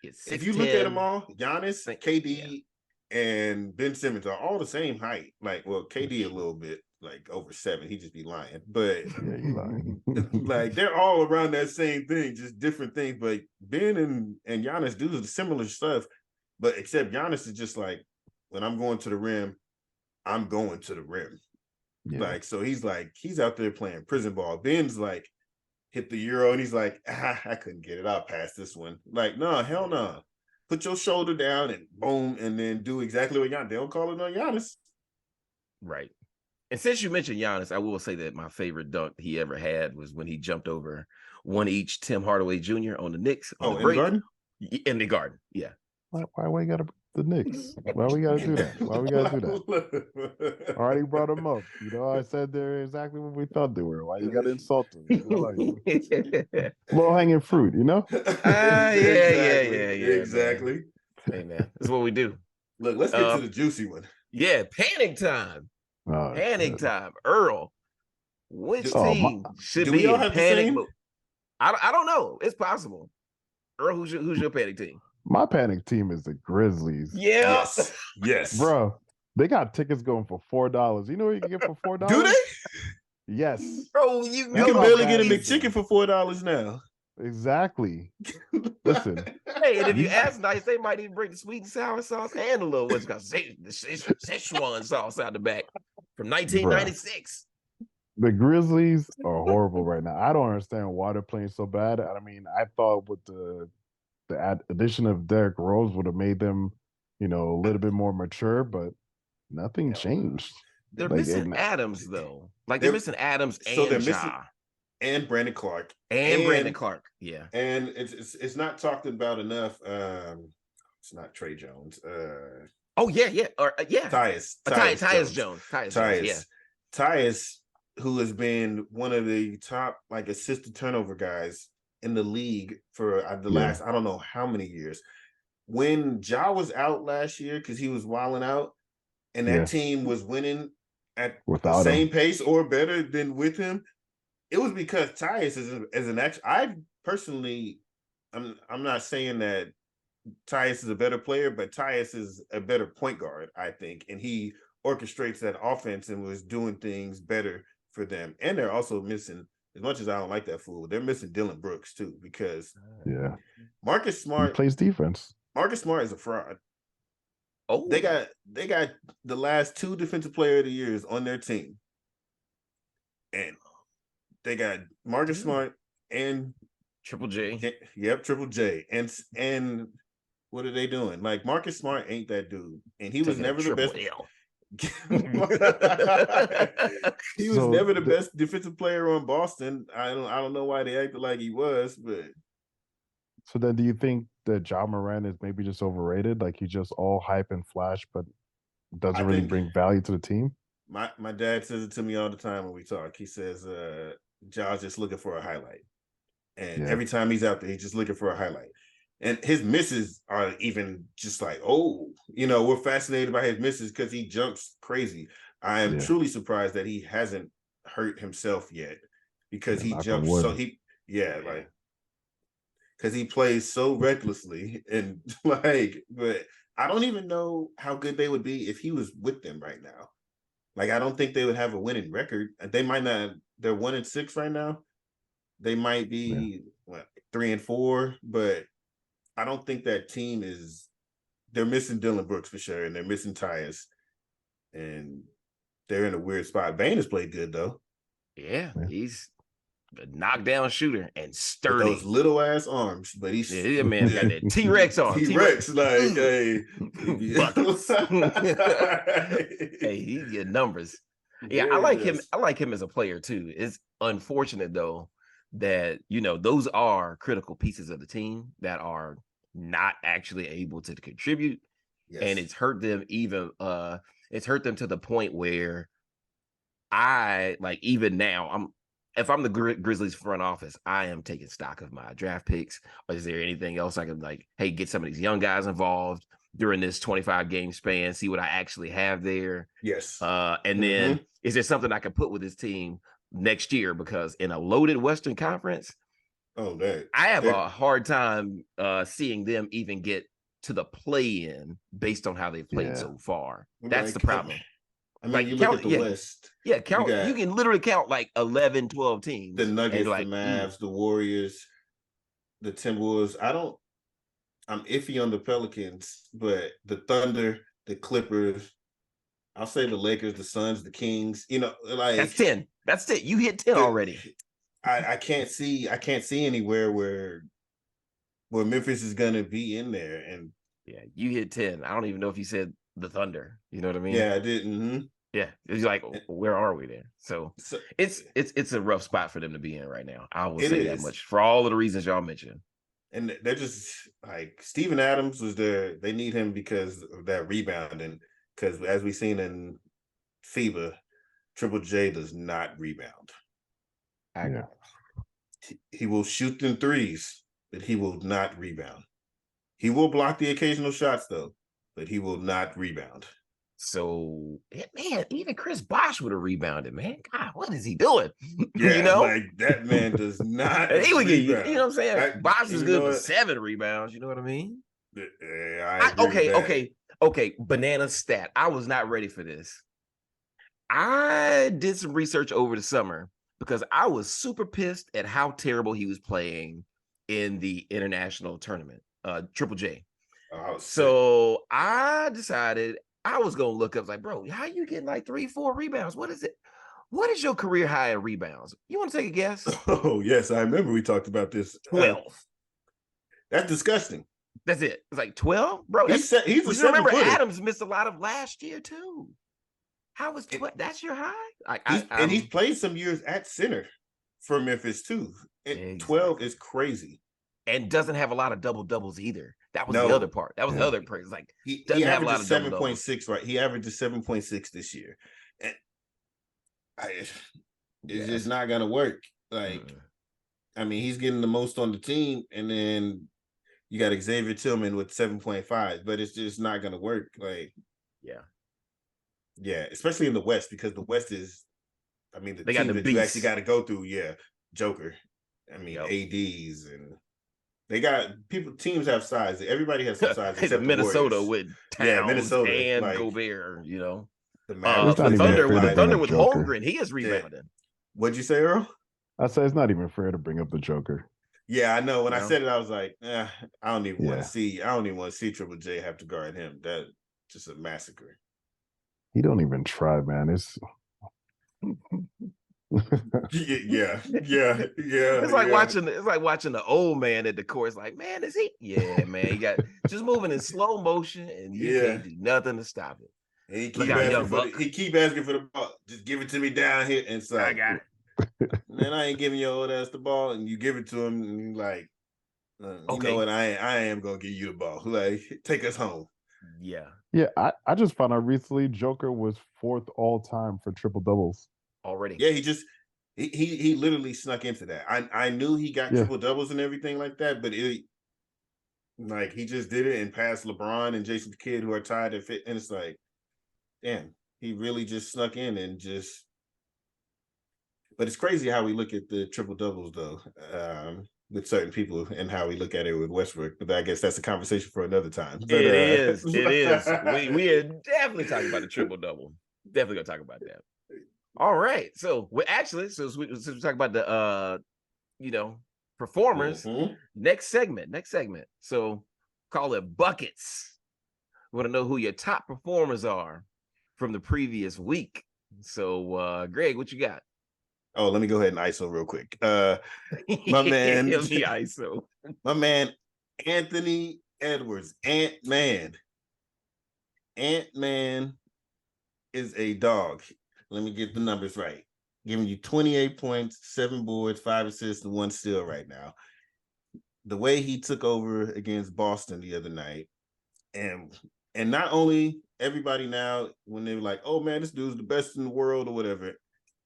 If you look at them all, Giannis, KD, and Ben Simmons are all the same height. Like, well, KD a little bit like over 7. He just be lying, but like they're all around that same thing, just different things. But Ben and Giannis do the similar stuff, but except Giannis is just like, when I'm going to the rim, I'm going to the rim. Like, so he's out there playing prison ball. Ben's like hit the Euro and he's like, I couldn't get it. I'll pass this one. Like, no, hell no. Put your shoulder down and boom, and then do exactly what Giannis. They don't call it on Giannis. Right. And since you mentioned Giannis, I will say that my favorite dunk he ever had was when he jumped over one each Tim Hardaway Jr. on the Knicks. In the Garden? In the Garden, yeah. Why we got the Knicks? Why we got to do that? I already brought them up. I said they're exactly what we thought they were. Why you got to insult them? Low hanging fruit, Yeah. Exactly. Hey, man, that's what we do. Look, let's get to the juicy one. Yeah, panic time. Time. Earl, which team should be in panic mode? I don't know. It's possible. Earl, who's your panic team? My panic team is the Grizzlies. Yeah. Yes. Bro, they got tickets going for $4. You know what you can get for $4? Do they? Yes. Bro, you can barely get a McChicken for $4 now. Exactly. Listen. Hey, and if you ask nice, they might even bring the sweet and sour sauce and a little what's called Szechuan sauce out the back from 1996. The Grizzlies are horrible right now. I don't understand why they're playing so bad. I mean, I thought with the addition of Derrick Rose would have made them, a little bit more mature, but nothing changed. They're missing Adams though. They're missing Adams and Ja. And Brandon Clark. Brandon Clark, yeah. And it's not talked about enough. It's not Trey Jones. Tyus Jones. Tyus, who has been one of the top assisted turnover guys in the league for the last I don't know how many years. When Ja was out last year because he was wilding out, and that team was winning at the Without same him. pace or better than with him, it was because Tyus is an actual. I personally, I'm not saying that Tyus is a better player, but Tyus is a better point guard, I think, and he orchestrates that offense and was doing things better for them. And they're also missing, as much as I don't like that fool, they're missing Dylan Brooks too, because Yeah. Marcus He Smart, plays defense. Marcus Smart is a fraud. Oh, They got the last 2 defensive player of the years on their team. And they got Marcus Smart and Triple J. Yep, Triple J. And what are they doing? Like Marcus Smart ain't that dude. And he was Taking a never the best. triple L. He was So never the best defensive player on Boston. I don't know why they acted like he was, but So then do you think that Ja Morant is maybe just overrated? Like he's just all hype and flash, but doesn't I really think bring value to the team? my dad says it to me all the time when we talk. He says Ja's just looking for a highlight. And Yeah. every time he's out there, he's just looking for a highlight. And his misses are even just like, oh, we're fascinated by his misses because he jumps crazy. I am Yeah. truly surprised that he hasn't hurt himself yet, because he knock on jumps wood. so like, because he plays so recklessly and like, but I don't even know how good they would be if he was with them right now. Like, I don't think they would have a winning record. They might not. They're 1-6 right now. They might be 3-4, but I don't think that team is. They're missing Dylan Brooks for sure, and they're missing Tyus, and they're in a weird spot. Bane has played good though. Yeah, Yeah. he's a knockdown shooter and With sturdy. those little ass arms, but he's Yeah, man got that T-Rex arm. T-Rex, like, hey, buckets. Hey, he get numbers. Yeah, I like him. I like him as a player too. It's unfortunate though that those are critical pieces of the team that are not actually able to contribute, and it's hurt them even. It's hurt them to the point where even now if I'm the Grizzlies front office, I am taking stock of my draft picks. Or is there anything else I can get some of these young guys involved during this 25 game span, see what I actually have there. Yes. And then is there something I can put with this team next year? Because in a loaded Western Conference, I have a hard time seeing them even get to the play-in based on how they've played so far. That's the problem. I mean, you look at the West. Yeah, count. You can literally count like 11, 12 teams. The Nuggets, the Mavs, the Warriors, the Timberwolves. I'm iffy on the Pelicans, but the Thunder, the Clippers, I'll say the Lakers, the Suns, the Kings. That's 10. That's it. You hit 10 already. I can't see anywhere where Memphis is gonna be in there. And yeah, you hit 10. I don't even know if you said the Thunder. You know what I mean? Yeah, I did. Mm-hmm. Yeah, it's like, where are we there? So it's a rough spot for them to be in right now. I will say that much, for all of the reasons y'all mentioned. And they're just like, Steven Adams was there. They need him because of that rebounding. Because as we've seen in FIBA, Triple J does not rebound. He will shoot them threes, but he will not rebound. He will block the occasional shots though, but he will not rebound. So, man, even Chris Bosh would have rebounded, man. God, what is he doing? Yeah, like that man does not. He would get, you know what I'm saying? Bosh is good for 7 rebounds. You know what I mean? Yeah, okay. Banana stat. I was not ready for this. I did some research over the summer because I was super pissed at how terrible he was playing in the international tournament, Triple J. So I decided I was going to look up, like, bro, how you getting like 3-4 rebounds? What is it? What is your career high in rebounds? You want to take a guess? Oh, yes. I remember we talked about this. 12. That's disgusting. That's it. It's like 12, bro. He's a remember Adams missed a lot of last year too. How was 12? That's your high? And he's played some years at center for Memphis too. And 12 is crazy. And doesn't have a lot of double doubles either. That was the other part. That was the other part. It's like he averages 7.6, right? He averages 7.6 this year. And it's just not gonna work. Like, I mean, he's getting the most on the team, and then you got Xavier Tillman with 7.5, but it's just not gonna work. Like, yeah. Yeah, especially in the West, because the West is, I mean, the They got team the that you actually beasts. got to go through. Yeah, Joker. I mean, Yep. ADs, and they got people. Teams have size. Everybody has some size The except the Minnesota Warriors. with Yeah, Towns Minnesota, and like Gobert, you know. the Mavericks It's not The with even Thunder fair to the like, bring Thunder up with Joker. Holmgren, he is yeah. rebounding. What'd you say, Earl? I say it's not even fair to bring up the Joker. Yeah, I know. When I No. said it, I was like, I don't even want Yeah. to see. I don't even want to see Triple J have to guard him. That just a massacre. He don't even try, man. It's Yeah. It's like watching the old man at the court. It's like, man, is he? Yeah, man. He got just moving in slow motion, and you Yeah. can't do nothing to stop it. And he Look keep out, asking young for buck. he keep asking for the ball. Just give it to me down here. And it's I like, got it. man, I ain't giving your old ass the ball, and you give it to him, and you're like, you Okay. know what? I am gonna give you the ball. Like, take us home. Yeah, yeah. I just found out recently Joker was 4th all time for triple doubles. already. Yeah, he literally snuck into that. I knew he got Yeah. triple doubles and everything like that, but like he just did it and passed LeBron and Jason Kidd, who are tied at fit, and it's like, damn, he really just snuck in and just. But it's crazy how we look at the triple doubles though, with certain people, and how we look at it with Westbrook. But I guess that's a conversation for another time. But, It is. We are definitely talking about the triple double. Definitely gonna talk about that. All right. So we actually, since we talk about the performers, Mhm. next segment. So call it buckets. We want to know who your top performers are from the previous week. So Greg, what you got? Oh, let me go ahead and ISO real quick. My man, the ISO. my man, Anthony Edwards, Ant-Man. Ant-Man is a dog. Let me get the numbers right. Giving you 28 points, 7 boards, 5 assists, and 1 steal right now. The way he took over against Boston the other night, and not only everybody now, when they were like, oh man, this dude's the best in the world or whatever,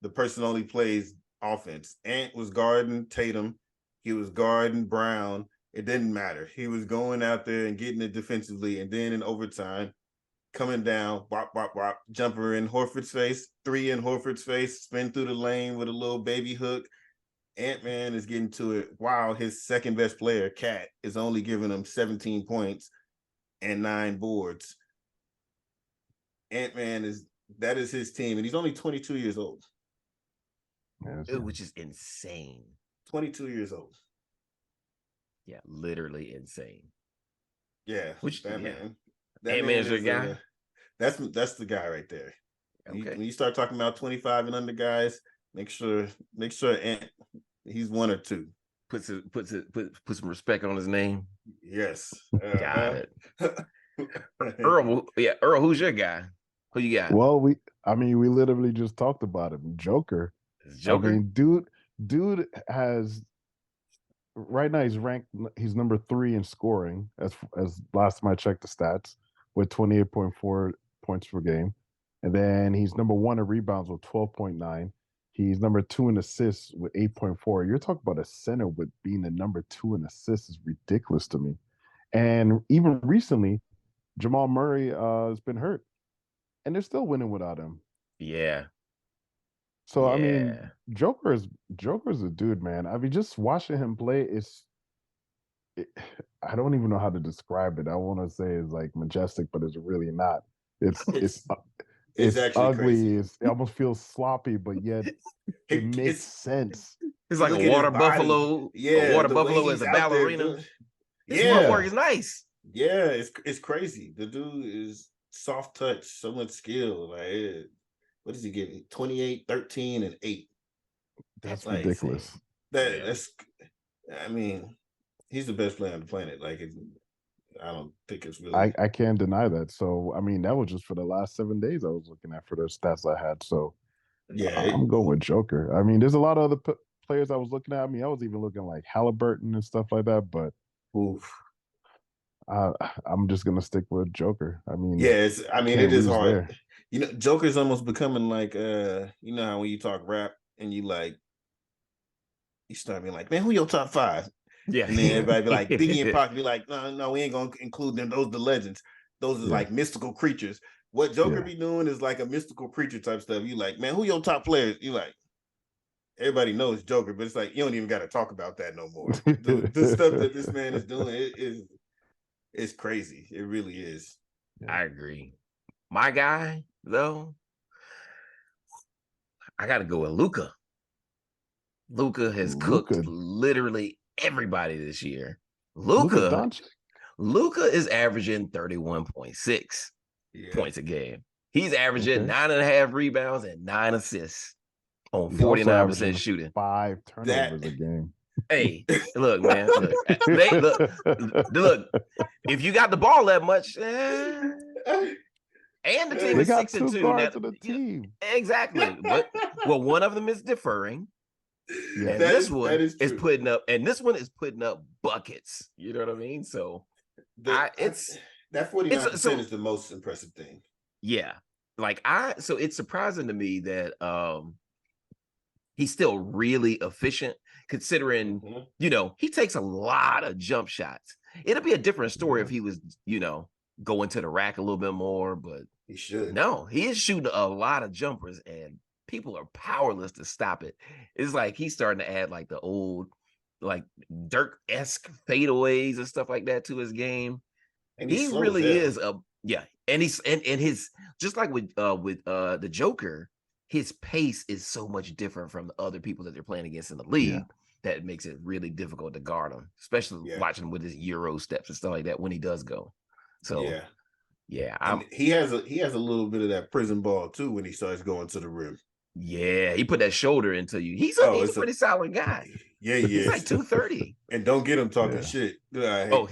the person only plays offense. Ant was guarding Tatum. He was guarding Brown. It didn't matter. He was going out there and getting it defensively. And then in overtime, coming down, wop, wop, wop, jumper in Horford's face, 3 in Horford's face, spin through the lane with a little baby hook. Ant-Man is getting to it while his second best player, Cat, is only giving him 17 points and 9 boards. Ant-Man that is his team, and he's only 22 years old. Yeah, Which is insane. 22 years old. Yeah, literally insane. Yeah, Which man. Ant-Man's your guy? That's the guy right there. Okay. When you start talking about 25 and under guys, make sure he's 1 or 2. Put some respect on his name. Yes. Got it. Earl, who's your guy? Who you got? Well, we literally just talked about him. Joker. Joker? I mean, dude has right now he's number 3 in scoring as last time I checked the stats with 28.4 points per game. And then he's number 1 in rebounds with 12.9. He's number 2 in assists with 8.4. You're talking about a center with being the number 2 in assists is ridiculous to me. And even recently, Jamal Murray has been hurt. And they're still winning without him. Yeah. So I mean, Joker's a dude, man. I mean, just watching him play I don't even know how to describe it. I want to say it's like majestic, but it's really not. It's actually ugly. crazy. It almost feels sloppy, but yet it makes sense. It's like Look a at water his body. buffalo. Yeah, a water the way buffalo he's as a out there ballerina. doing- His Yeah. footwork is nice. Yeah, it's crazy. The dude is soft touch, so much skill. Like, what is he getting? 28, 13, and 8. That's like ridiculous. That's. I mean, he's the best player on the planet. Like, I don't think it's really. I can't deny that. So I mean, that was just for the last 7 days I was looking at for the stats I had. So yeah, I'm going with Joker. I mean, there's a lot of other players I was looking at. I mean, I was even looking like Halliburton and stuff like that, but oof. I'm just gonna stick with Joker. I mean, Yeah, it is hard. there. You know, Joker's almost becoming like you know how when you talk rap and you start being like, man, who your top 5? Yeah. And then everybody be like, Biggie and Pac be like, no, we ain't gonna include them. Those are the legends. Those are like mystical creatures. what Joker Yeah. be doing is like a mystical creature type stuff. You like, man, who your top players? You like, everybody knows Joker, but it's like you don't even got to talk about that no more. The stuff that this man is doing is crazy. It really is. I agree. My guy, though, I got to go with Luka. Luka has cooked Luka. literally everybody this year. Luka Luka Doncic. is averaging 31.6 Yeah. points a game. He's averaging Okay. 9.5 rebounds and 9 assists on He's also 49% averaging shooting. 5 turnovers a game. Hey, look, man, look. If you got the ball that much, and the team They is got 6-2 2 now. guards on the team. Exactly. But well, one of them is deferring. Yeah. And That this is- one that is is true. putting up, and this one is putting up buckets. You know what I mean? So that 49% so- is the most impressive thing. yeah, so it's surprising to me that he's still really efficient, considering Mhm. he takes a lot of jump shots. It'll be a different story if he was going to the rack a little bit more, but He should. no, he is shooting a lot of jumpers, and people are powerless to stop it. It's like he's starting to add like the old, like Dirk-esque fadeaways and stuff like that to his game. And He he's slow really as is and he's and his, just like with the Joker, his pace is so much different from the other people that they're playing against in the league that it makes it really difficult to guard him, especially watching him with his Euro steps and stuff like that when he does go. So yeah, I'm he has a little bit of that prison ball too when he starts going to the rim. Yeah, he put that shoulder into you. He's a pretty solid guy. Yeah, he He's is. like 230. And don't get him talking shit. Oh,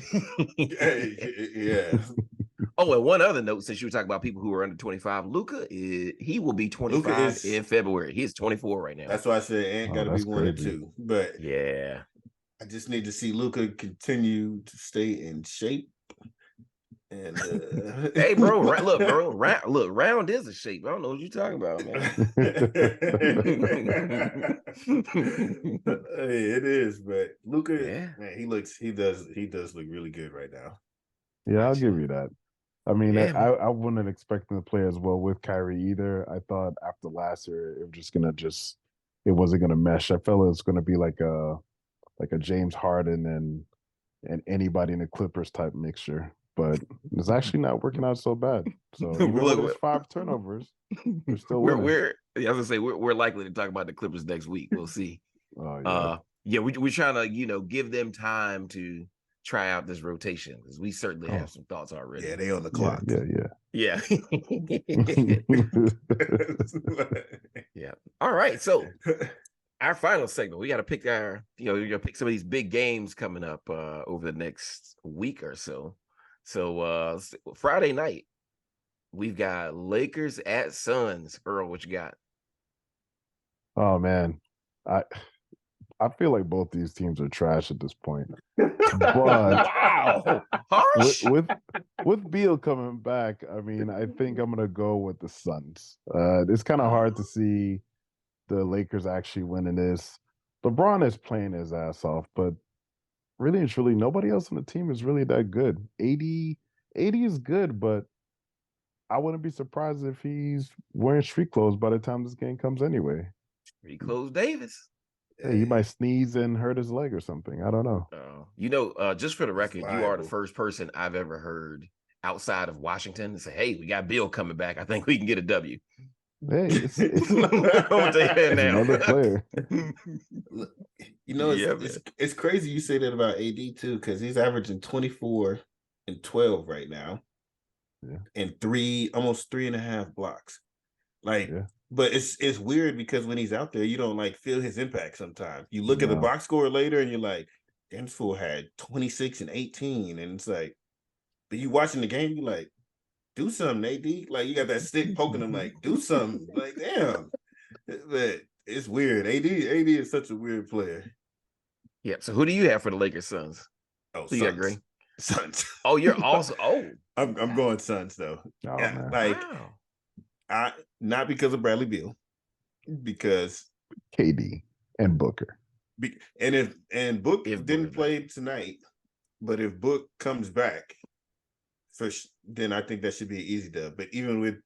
yeah. Oh, and one other note, since you were talking about people who are under 25, Luka he will be 25 in February. He is 24 right now. That's why I said Ant got to be 1 or 2. But yeah, I just need to see Luka continue to stay in shape. And hey, bro, look, round is a shape. I don't know what you're talking about, man. Hey, it is, but Luka, man, he does look really good right now. Yeah, I'll give you that. I mean, I wouldn't expect him to play as well with Kyrie either. I thought after last year it was it wasn't gonna mesh. I felt it was gonna be like a James Harden and anybody in the Clippers type mixture. But it's actually not working out so bad. So even with those 5 turnovers, we're still winning. I was gonna say we're likely to talk about the Clippers next week. We'll see. Oh, yeah. We're trying to give them time to try out this rotation, because we certainly have some thoughts already. Yeah, they on the clock. Yeah. Yeah. All right. So our final segment, we got to pick you're gonna pick some of these big games coming up over the next week or so. So Friday night, we've got Lakers at Suns. Earl, what you got? Oh man, I feel like both these teams are trash at this point. But wow, harsh. with Beal coming back, I mean, I think I'm gonna go with the Suns. It's kind of hard to see the Lakers actually winning this. LeBron is playing his ass off, but really and truly, nobody else on the team is really that good. AD is good, but I wouldn't be surprised if he's wearing street clothes by the time this game comes anyway. Street clothes Davis. Hey, he might sneeze and hurt his leg or something. I don't know. Just for the record, you are the first person I've ever heard outside of Washington to say, hey, we got Bill coming back. I think we can get a W. Hey, it's another player. It's crazy you say that about AD too, because he's averaging 24 and 12 right now. Yeah. And almost 3.5 blocks. But it's weird because when he's out there, you don't feel his impact sometimes. You look at the box score later and you're like, damn, this fool had 26 and 18. And it's like, but you watching the game, you like, do something, AD. You got that stick poking him, do something. Damn. But it's weird. AD is such a weird player. Yeah. So who do you have for the Lakers Suns? Oh, do you agree? Suns. Oh, you're also I'm going Suns though. Oh, yeah, not because of Bradley Beal, because KD and Booker. Book didn't play tonight, but if Book comes back, then I think that should be an easy dub. But even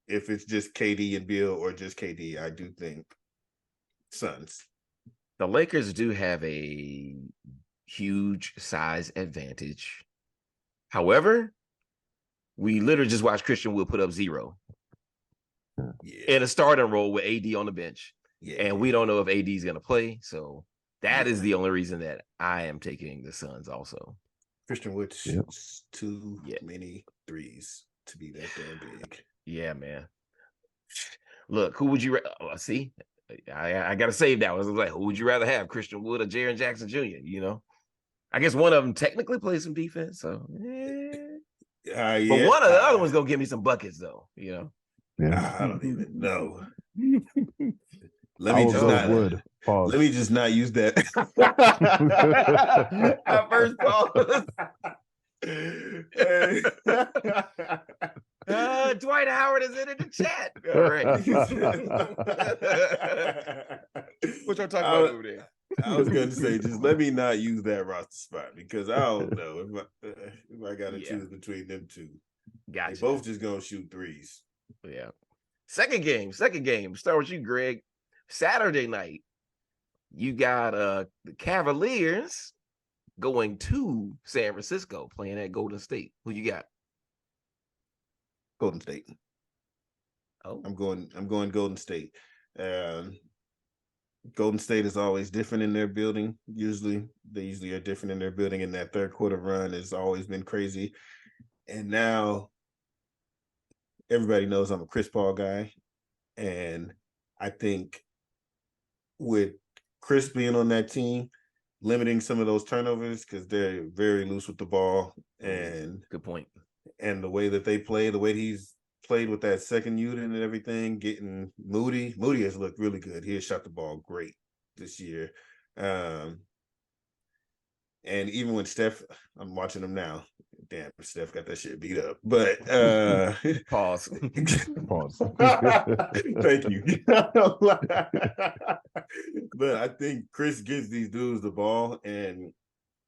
if it's just KD and Bill or just KD, I do think Suns. The Lakers do have a huge size advantage. However, we literally just watched Christian Wood put up 0 in a starting role with AD on the bench. And we don't know if AD is going to play. So that is the only reason that I am taking the Suns also. Christian Wood too many threes to be that damn big. Yeah, man. Look, who would you see? I got to save that one. I was like, who would you rather have, Christian Wood or Jaren Jackson Jr.? You know, I guess one of them technically plays some defense. So, but one of the other one's going to give me some buckets, though, you know? Yeah. I don't even know. Let me just not use that. Our first pause. Dwight Howard is in the chat. All right. What y'all talking about over there? I was going to say, just let me not use that roster spot because I don't know if I got to choose between them two. Gotcha. They both just going to shoot threes. Yeah. Second game. Start with you, Greg. Saturday night, you got the Cavaliers going to San Francisco, playing at Golden State. Who you got? Golden State. Oh, I'm going Golden State. Golden State is always different in their building. They usually are different in their building, and that third quarter run has always been crazy. And now everybody knows I'm a Chris Paul guy, and I think with Chris being on that team, limiting some of those turnovers because they're very loose with the ball, and good point. And the way that they play, the way he's played with that second unit and everything, getting Moody has looked really good. He has shot the ball great this year. And even when Steph, I'm watching him now. Damn, Steph got that shit beat up. But Pause. Thank you. But I think Chris gives these dudes the ball, and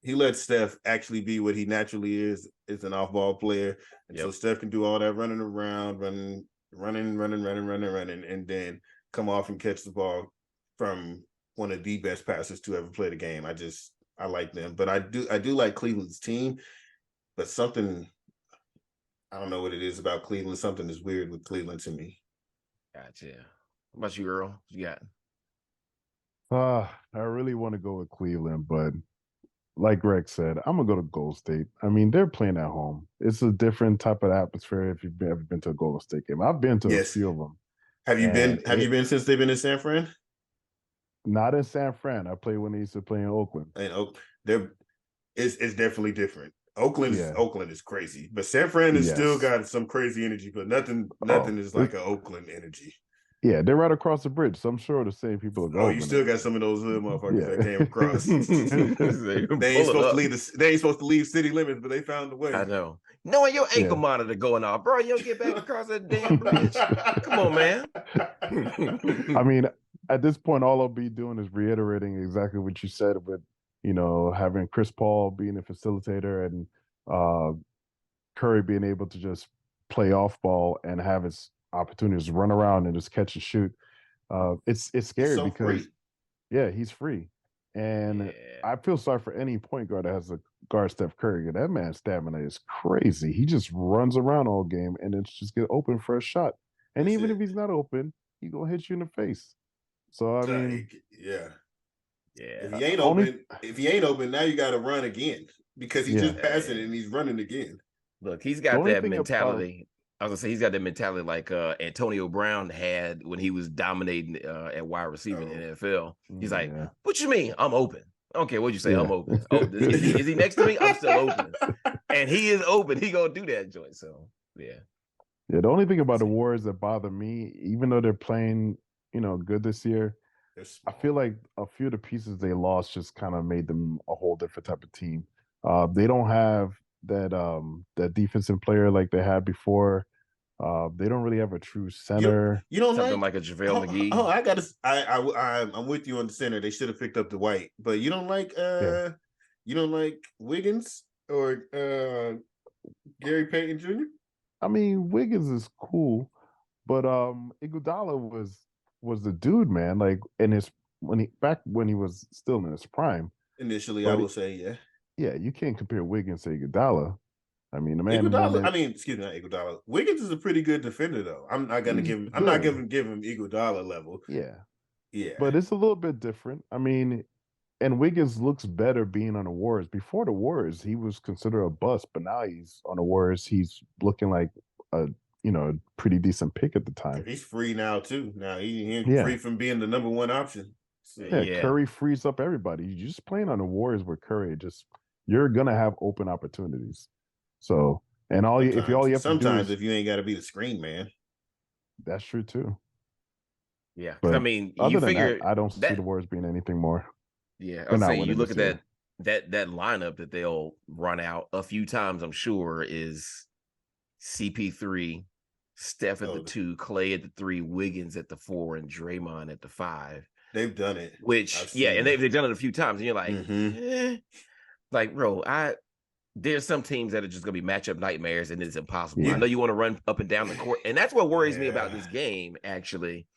he lets Steph actually be what he naturally is an off-ball player. And so Steph can do all that running around, running, and then come off and catch the ball from one of the best passers to ever play the game. I like them. But I do like Cleveland's team, but something, I don't know what it is about Cleveland. Something is weird with Cleveland to me. Gotcha. What about you, Earl? What you got? I really want to go with Cleveland, but like Greg said, I'm gonna go to Golden State. I mean, they're playing at home. It's a different type of atmosphere if you've ever been to a Golden State game. I've been to a few of them. Have you been since they've been in San Fran? Not in San Fran. I played when they used to play in Oakland. And it's definitely different. Oakland is crazy, but San Fran has still got some crazy energy, but nothing is like an Oakland energy. Yeah, they're right across the bridge, so I'm sure the same people are going. You still got some of those hood motherfuckers that came across. they ain't supposed to leave city limits, but they found a way. I know. Knowing your ankle monitor going off, bro, you don't get back across that damn bridge. Come on, man. I mean, at this point, all I'll be doing is reiterating exactly what you said with, having Chris Paul being a facilitator and Curry being able to just play off ball and have his opportunities to run around and just catch and shoot. It's scary because he's free. And I feel sorry for any point guard that has to guard Steph Curry. That man's stamina is crazy. He just runs around all game and it's just get open for a shot. And even if he's not open, he gonna hit you in the face. So I mean, If he ain't open, now you got to run again because he's just passing and he's running again. Look, he's got that mentality. I was gonna say he's got that mentality like Antonio Brown had when he was dominating at wide receiver in the NFL. He's like, "What you mean? I'm open. Okay, what'd you say? I'm open. Oh, is he next to me? I'm still open." And he is open. He gonna do that joint. So yeah. The only thing about the Warriors that bother me, even though they're playing, good this year, I feel like a few of the pieces they lost just kind of made them a whole different type of team. They don't have that defensive player like they had before. They don't really have a true center. You don't something like a JaVale McGee. Oh, I'm with you on the center. They should have picked up the White, but you don't like Wiggins or Gary Payton Jr. I mean, Wiggins is cool, but Iguodala was the dude, man. Like in his when he was still in his prime. Initially, I But will say, yeah. yeah, you can't compare Wiggins to Iguodala. I mean, the man won Iguodala. it. I mean, excuse me, not Iguodala. Wiggins is a pretty good defender, though. I'm not gonna He's give him. I'm not good. give him Iguodala level. Yeah, Yeah, but it's a little bit different. I mean, and Wiggins looks better being on the Warriors. Before the Warriors, he was considered a bust, but now he's on the Warriors. He's looking like a a pretty decent pick at the time. he's free now too. Now he's Yeah. free from being the number one option. So, Yeah, Yeah. Curry frees up everybody. You just playing on the Warriors with Curry, you're gonna have open opportunities. So, and if all you have to do sometimes is, if you ain't got to be the screen man. that's true too. Yeah. 'Cause, But I mean, other you than figure that, I don't see that the Warriors being anything more. Yeah, They're I'll not say you winning look at this that lineup that they'll run out a few times, I'm sure, is CP3, Steph at the 2, Clay at the 3, Wiggins at the 4, and Draymond at the 5. They've done it. Which, I've yeah, and seen they've done it a few times, and you're like, Mhm. like, bro, there's some teams that are just gonna be matchup nightmares, and it's impossible. Yeah. I know you want to run up and down the court, and that's what worries me about Yeah. this game, actually.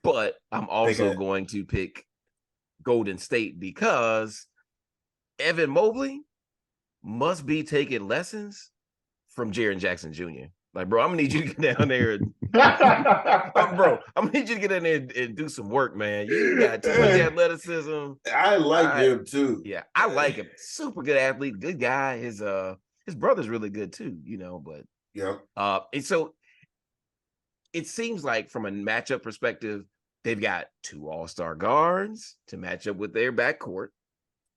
But I'm also got- going to pick Golden State because Evan Mobley must be taking lessons from Jaren Jackson Jr. Like, bro, I'm gonna need you to get down there and bro, I'm gonna need you to get in there and do some work, man. You got too much athleticism. I like him too. Yeah, I like him. Super good athlete, good guy. His brother's really good too, but Yep. and so it seems like from a matchup perspective, they've got 2 all-star guards to match up with their backcourt.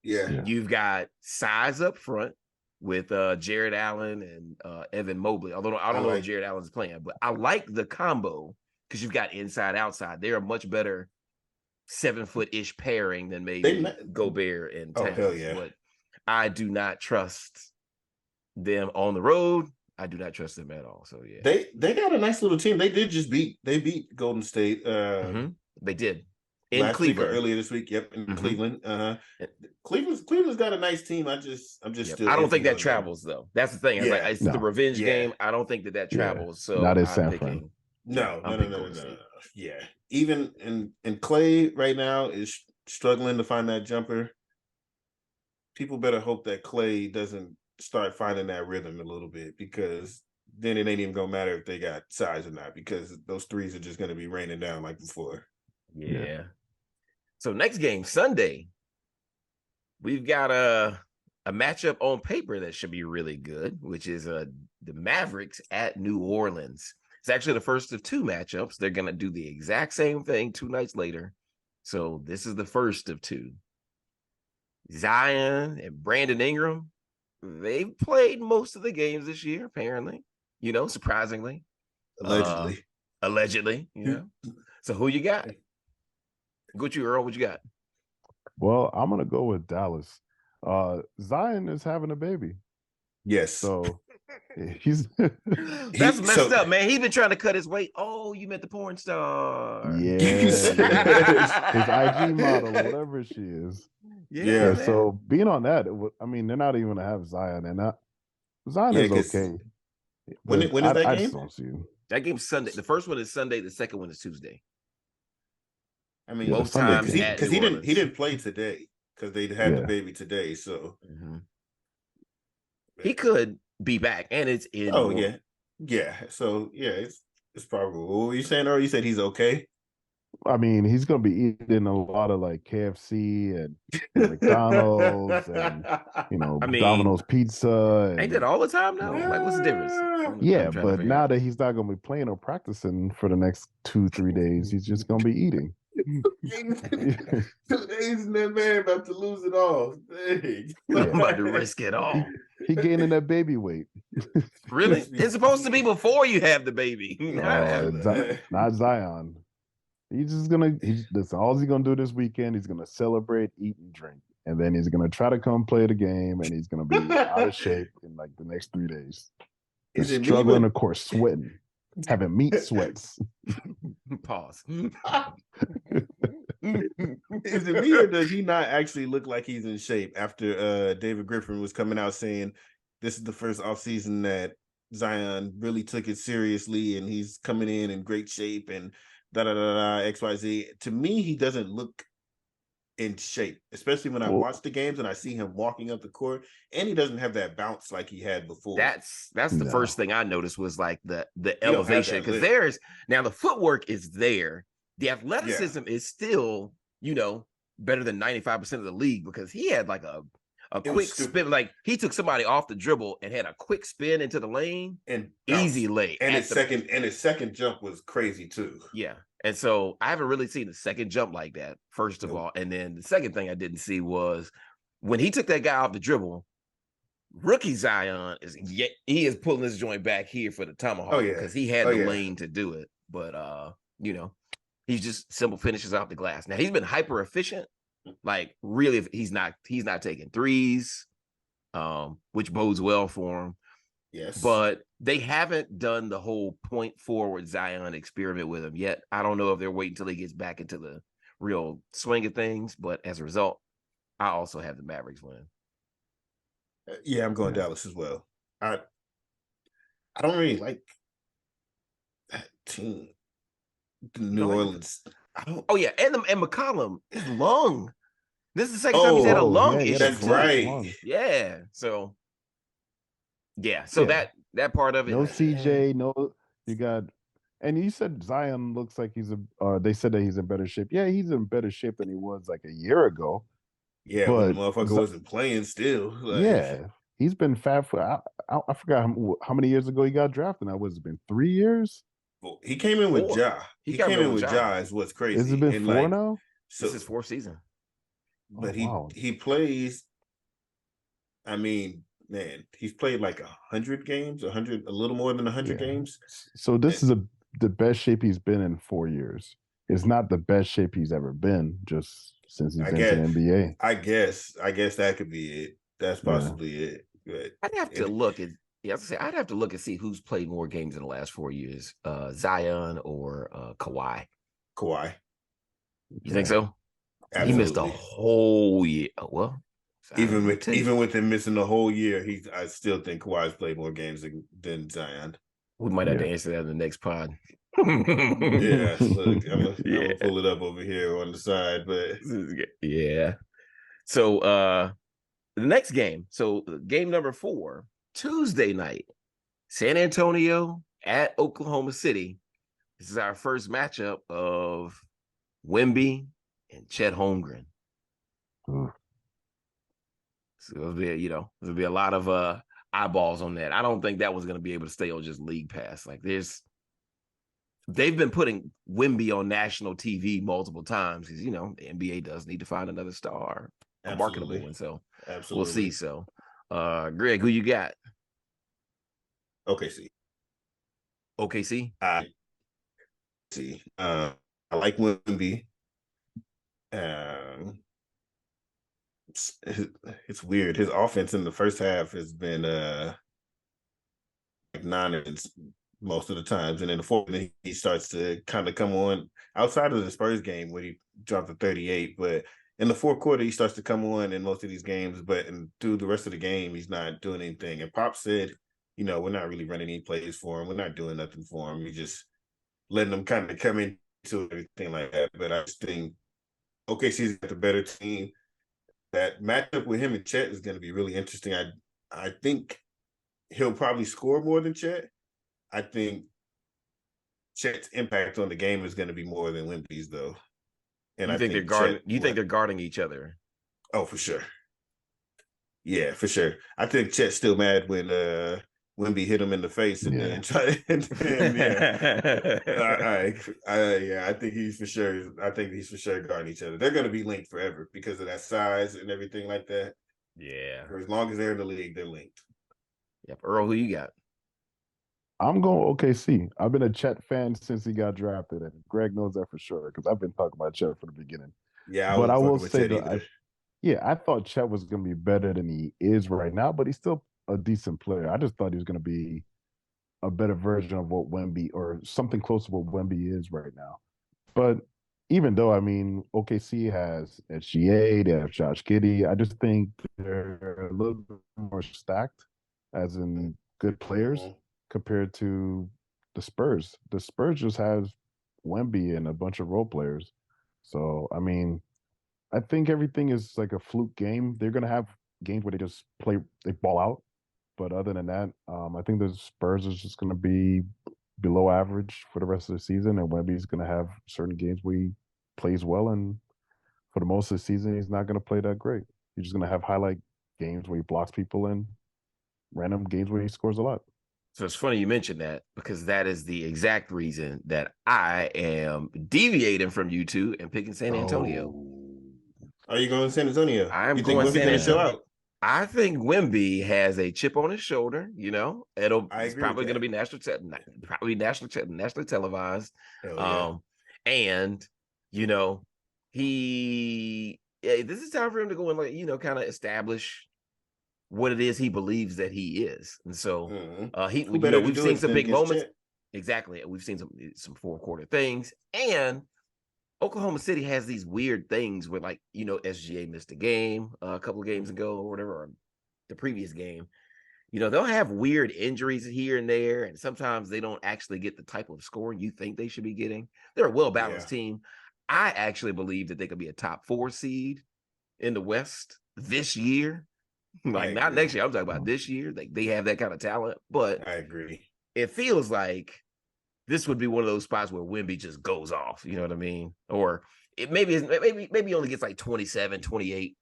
Yeah. You've got size up front with Jared Allen and Evan Mobley. Although I don't know if Jared Allen's playing, but I like the combo because you've got inside outside. They're a much better 7-foot-ish pairing than maybe Gobert and Towns. hell yeah. But I do not trust them on the road. I do not trust them at all. So yeah, They got a nice little team. They beat Golden State. They did in last Cleveland week or earlier this week. Yep, in Mhm. Cleveland. Cleveland's got a nice team. I'm just Yep. still. I don't think iffy that on travels though. That's the thing. It's Yeah. like it's No. the revenge Yeah. game. I don't think that travels. So Not in I'm San picking. Fran. No. I'm picking Golden State. Yeah, even and Clay right now is struggling to find that jumper. People better hope that Clay doesn't start finding that rhythm a little bit, because then it ain't even gonna matter if they got size or not, because those threes are just gonna be raining down like before. Yeah. So next game Sunday, we've got a matchup on paper that should be really good, which is the Mavericks at New Orleans. It's actually the first of 2 matchups. They're gonna do the exact same thing 2 nights later. So this is the first of 2. Zion and Brandon Ingram, they've played most of the games this year, apparently. Surprisingly. Allegedly. So who you got? Good you, Earl. What you got? Well, I'm gonna go with Dallas. Zion is having a baby, Yes. so he's That's messed up, man. He's been trying to cut his weight. Oh, you meant the porn star. yeah, his IG model, whatever she is. Yeah, man. So being on that, I mean, they're not even gonna have Zion, and Zion Yeah, is 'cause okay. when But is that I game? just don't see him. That game's Sunday. The first one is Sunday. The second one is Tuesday. I mean, Yeah, Most Sunday times game. at because New he Orleans. didn't play today because they had the Yeah. baby today. So He could be back, and it's in. oh New yeah, Orleans. yeah. So yeah, it's probable. What were you saying? Or you said he's okay? I mean, he's gonna be eating a lot of like KFC and McDonald's and I mean, Domino's pizza. Ain't that all the time now? Like, what's the difference? Yeah, I'm trying to but figure now out. that he's not gonna be playing or practicing for the next 2-3 days, he's just gonna be eating. 2 days and that man about to lose it all. Dang. I'm about to risk it all. He gaining that baby weight. Really? It's supposed to be before you have the baby. Not Zion. That's all he's gonna do this weekend. He's gonna celebrate, eat, and drink, and then he's gonna try to come play the game, and he's gonna be out of shape in like the next 3 days. Is He's it me, struggling, but- of course, sweating, having meat sweats. Pause. Is it me, or does he not actually look like he's in shape after David Griffin was coming out saying this is the first offseason that Zion really took it seriously, and he's coming in great shape and da da da da XYZ. To me, he doesn't look in shape, especially when I Well, watch the games and I see him walking up the court, and he doesn't have that bounce like he had before. That's the no. first thing I noticed was like the He don't have elevation, that because lift. there's now the footwork is there. The Yeah. athleticism is still, better than 95% of the league, because he had like a It was quick stupid. spin. Like he took somebody off the dribble and had a quick spin into the lane. And Easy bounced. lay. And at the- his second jump was crazy too. Yeah. And so I haven't really seen the second jump like that, first of Nope. all. And then the second thing I didn't see was when he took that guy off the dribble, rookie Zion he is pulling his joint back here for the tomahawk. Oh, yeah. Because he had Oh, the yeah. lane to do it. But he's just simple finishes out the glass. Now he's been hyper efficient. Like really, he's not taking threes, which bodes well for him. Yes. But they haven't done the whole point forward Zion experiment with him yet. I don't know if they're waiting until he gets back into the real swing of things. But as a result, I also have the Mavericks win. Yeah, I'm going Dallas as well. I don't really like that team, New Orleans. I don't. Oh yeah, and McCollum, his lung. This is the second time he's had a lung issue. That's right. Yeah. So yeah. So that part of it. No CJ, no, you got, and you said Zion looks like they said that he's in better shape. Yeah, he's in better shape than he was like a year ago. Yeah, but the motherfucker wasn't playing still. Like, yeah, he's been fat for, I forgot how many years ago he got drafted. Now, was it been 3 years? he came in with Ja. He came in with Ja is what's crazy. Has it been and 4 now? So, this is 4th season. But he plays, I mean, man, he's played like 100 games, a little more than 100 games. So this is the best shape he's been in 4 years. It's not the best shape he's ever been, just since he's been to the NBA. I guess that could be it. That's possibly it. But I'd have to look at. Yeah, I'd have to look and see who's played more games in the last 4 years, Zion or Kawhi. Kawhi. You think so? Absolutely. He missed a whole year. Well, even with him missing the whole year, I still think Kawhi's played more games than Zion. We might have to answer that in the next pod. Yeah, look, I'm gonna pull it up over here on the side, but yeah. So the next game, so game number 4, Tuesday night, San Antonio at Oklahoma City. This is our first matchup of Wemby and Chet Holmgren. So it'll be a lot of eyeballs on that. I don't think that was going to be able to stay on just League Pass. Like they've been putting Wemby on national TV multiple times because the NBA does need to find another star, a marketable one. So we'll see. So, Greg, who you got? OKC. I like Wemby. It's weird. His offense in the first half has been like nonsense most of the times, and in the fourth, he starts to kind of come on outside of the Spurs game where he dropped a 38. But in the fourth quarter, he starts to come on in most of these games. But through the rest of the game, he's not doing anything. And Pop said, we're not really running any plays for him. We're not doing nothing for him. We're just letting him kind of come into everything like that. But I just think OKC's got the better team. That matchup with him and Chet is going to be really interesting. I think he'll probably score more than Chet. I think Chet's impact on the game is going to be more than Wemby's, though. And I think they're guarding each other. Oh, for sure. Yeah, for sure. I think Chet's still mad when Wemby hit him in the face and then try I think he's for sure. I think he's for sure guarding each other. They're going to be linked forever because of that size and everything like that. Yeah. For as long as they're in the league, they're linked. Yep. Earl, who you got? I'm going OKC. I've been a Chet fan since he got drafted, and Greg knows that for sure because I've been talking about Chet from the beginning. Yeah, but I will say that I thought Chet was going to be better than he is right now, but he's still a decent player. I just thought he was going to be a better version of what Wemby or something close to what Wemby is right now. But even though, OKC has SGA, they have Josh Giddey, I just think they're a little bit more stacked. as in good players, Mhm. compared to the Spurs. The Spurs just have Wemby and a bunch of role players. So I mean, I think everything is like a fluke game. They're gonna have games where they just play, they ball out. But other than that, I think the Spurs is just gonna be below average for the rest of the season, and Wemby's gonna have certain games where he plays well, and for the most of the season, he's not gonna play that great. He's just gonna have highlight games where he blocks people and random games where he scores a lot. So it's funny you mentioned that because that is the exact reason that I am deviating from you two and picking San Antonio. Are you going to San Antonio? I'm You think going Wemby's San going to show Antonio. out? I think Wemby has a chip on his shoulder. I It's agree probably with going to that. be nationally televised. Hell yeah. And this is time for him to go and kind of establish what it is he believes that he is. And so Who better to we've do seen it some than big against moments. Chet? Exactly. We've seen some fourth quarter things. And Oklahoma City has these weird things where, SGA missed a game a couple of games ago or whatever, or the previous game. They'll have weird injuries here and there, and sometimes they don't actually get the type of scoring you think they should be getting. They're a well-balanced team. I actually believe that they could be a top 4 seed in the West this year. Not next year. I'm talking about this year. They have that kind of talent, but I agree. it feels like this would be one of those spots where Wemby just goes off. You know what I mean? Or maybe he only gets like 27, 28,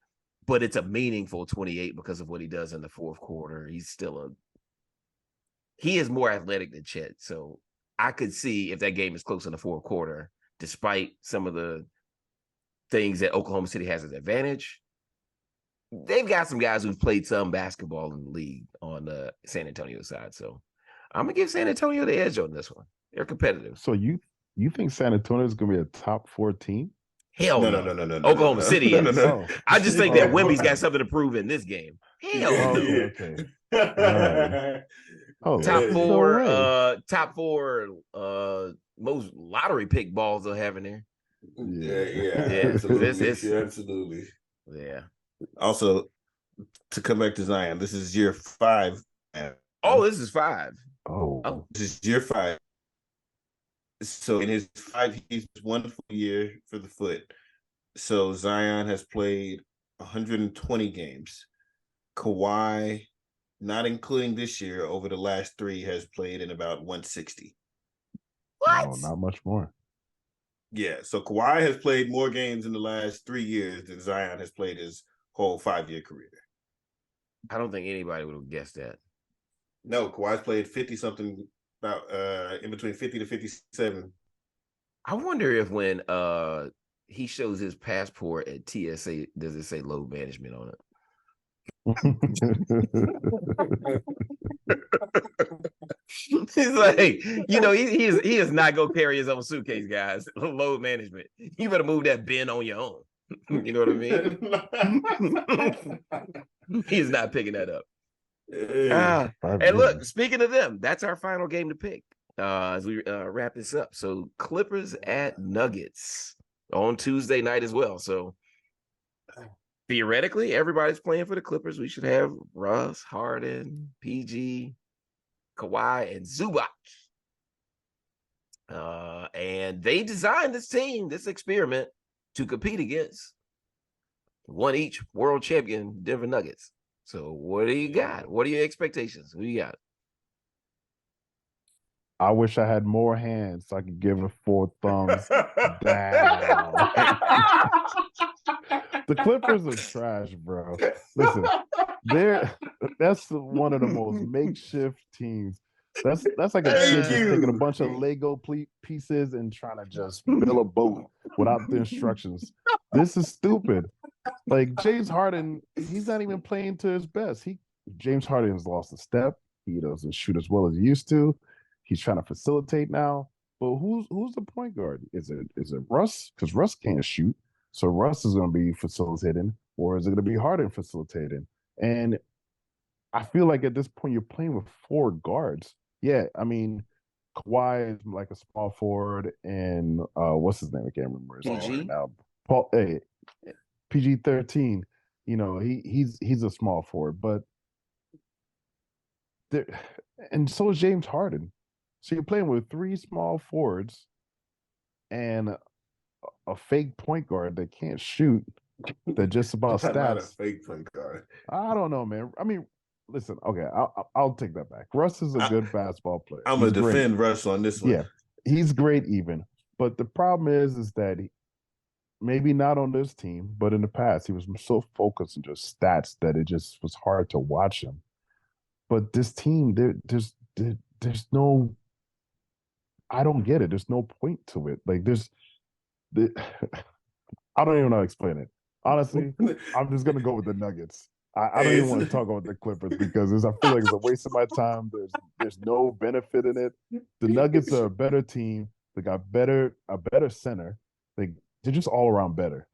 but it's a meaningful 28 because of what he does in the fourth quarter. He is more athletic than Chet. So I could see if that game is close in the fourth quarter, despite some of the things that Oklahoma City has as advantage. They've got some guys who've played some basketball in the league on the San Antonio side. So I'm going to give San Antonio the edge on this one. They're competitive. So you think San Antonio is going to be a top 4 team? Hell no. Oklahoma City is. No. I just think that Wemby's got something to prove in this game. Hell no. Okay. Right. Oh, top four most lottery pick balls they'll have in there. Yeah. Absolutely. Yeah. Also, to come back to Zion, this is year 5. Oh, this is 5. Oh. This is year 5. So in his 5, he's wonderful year for the foot. So Zion has played 120 games. Kawhi, not including this year, over the last 3 has played in about 160. What? No, not much more. Yeah, so Kawhi has played more games in the last 3 years than Zion has played his whole 5-year career. I don't think anybody would have guessed that. No, Kawhi's played 50-something, about in between 50 to 57. I wonder if when he shows his passport at TSA, does it say load management on it? He's like, he is not gonna carry his own suitcase, guys. Load management. You better move that bin on your own. You know what I mean? He is not picking that up. And look, speaking of them, that's our final game to pick as we wrap this up. So Clippers at Nuggets on Tuesday night as well. So theoretically, everybody's playing for the Clippers. We should have Russ, Harden, PG, Kawhi, and Zubac. And they designed this experiment, to compete against one each world champion Denver Nuggets. So what do you got? What are your expectations? Who you got? I wish I had more hands so I could give it 4 thumbs down. The Clippers are trash, bro. Listen, that's one of the most makeshift teams. That's like a kid just taking a bunch of Lego pieces and trying to just build a boat without the instructions. This is stupid. Like James Harden, he's not even playing to his best. James Harden has lost a step. He doesn't shoot as well as he used to. He's trying to facilitate now. But who's the point guard? Is it Russ? Because Russ can't shoot. So Russ is going to be facilitating, or is it going to be Harden facilitating? And I feel like at this point you're playing with 4 guards. Yeah, I mean, Kawhi is like a small forward, and what's his name? I can't remember his name right now. Paul, hey, PG-13. He's a small forward, but there, and so is James Harden. So you're playing with three small forwards and a fake point guard that can't shoot. That just about Not a stats. fake point guard. I don't know, man. I mean, listen. Okay, I'll take that back. Russ is a good basketball player. I'm gonna defend Russ on this one. Yeah, he's great even. But the problem is that maybe not on this team, but in the past, he was so focused on just stats that it just was hard to watch him. But this team, there's no, I don't get it. There's no point to it. Like I don't even know how to explain it. Honestly, I'm just gonna go with the Nuggets. I don't even want to talk about the Clippers because I feel like it's a waste of my time. There's no benefit in it. The Nuggets are a better team. They got a better center. They're just all around better,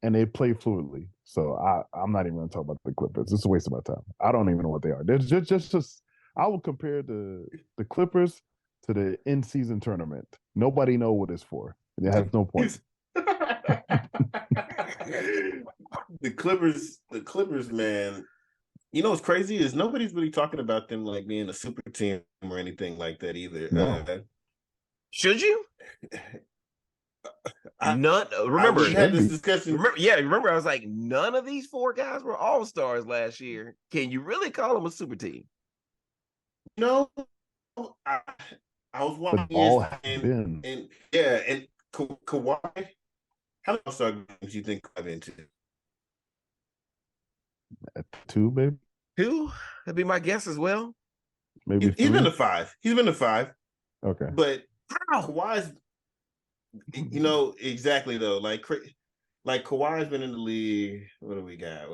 and they play fluidly. So I'm not even going to talk about the Clippers. It's a waste of my time. I don't even know what they are. They're just I will compare the Clippers to the in-season tournament. Nobody know what it's for. It has no point. The Clippers, man. You know what's crazy is nobody's really talking about them like being a super team or anything like that either. No. Should you? None. Remember, we had this discussion. Remember, I was like, none of these four guys were all-stars last year. Can you really call them a super team? No, I was watching and Kawhi. How many all-star games do you think I've been to? At 2, baby. 2? That'd be my guess as well. Maybe he's been to 5. He's been to 5. Okay, but Kawhi's. You know exactly though. Like Kawhi's been in the league. What do we got?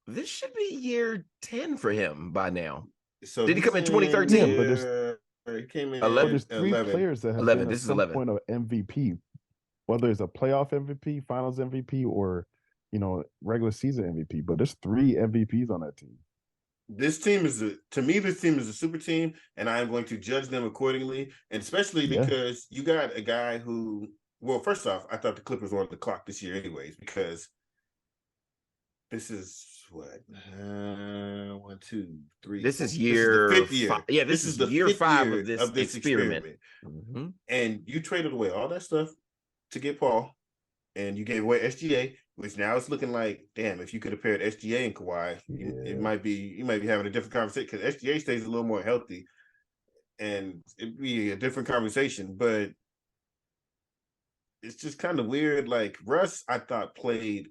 This should be year 10 for him by now. So did he come in 2013? Yeah, but he came in 11. There's 3 11. players that have 11. been This at is some 11. point of MVP, whether it's a playoff MVP, Finals MVP, or regular season MVP. But there's 3 MVPs on that team. This team is a super team, and I am going to judge them accordingly, and especially because you got a guy who. Well, first off, I thought the Clippers were on the clock this year, anyways, because this is what 1, 2, 3. This is year the 5th year. Yeah, this is the year 5 year of this experiment. Mm-hmm. And you traded away all that stuff to get Paul, and you gave away SGA, which now it's looking like, damn, if you could have paired SGA and Kawhi, you might be having a different conversation because SGA stays a little more healthy, and it'd be a different conversation. But it's just kind of weird. Like Russ, I thought played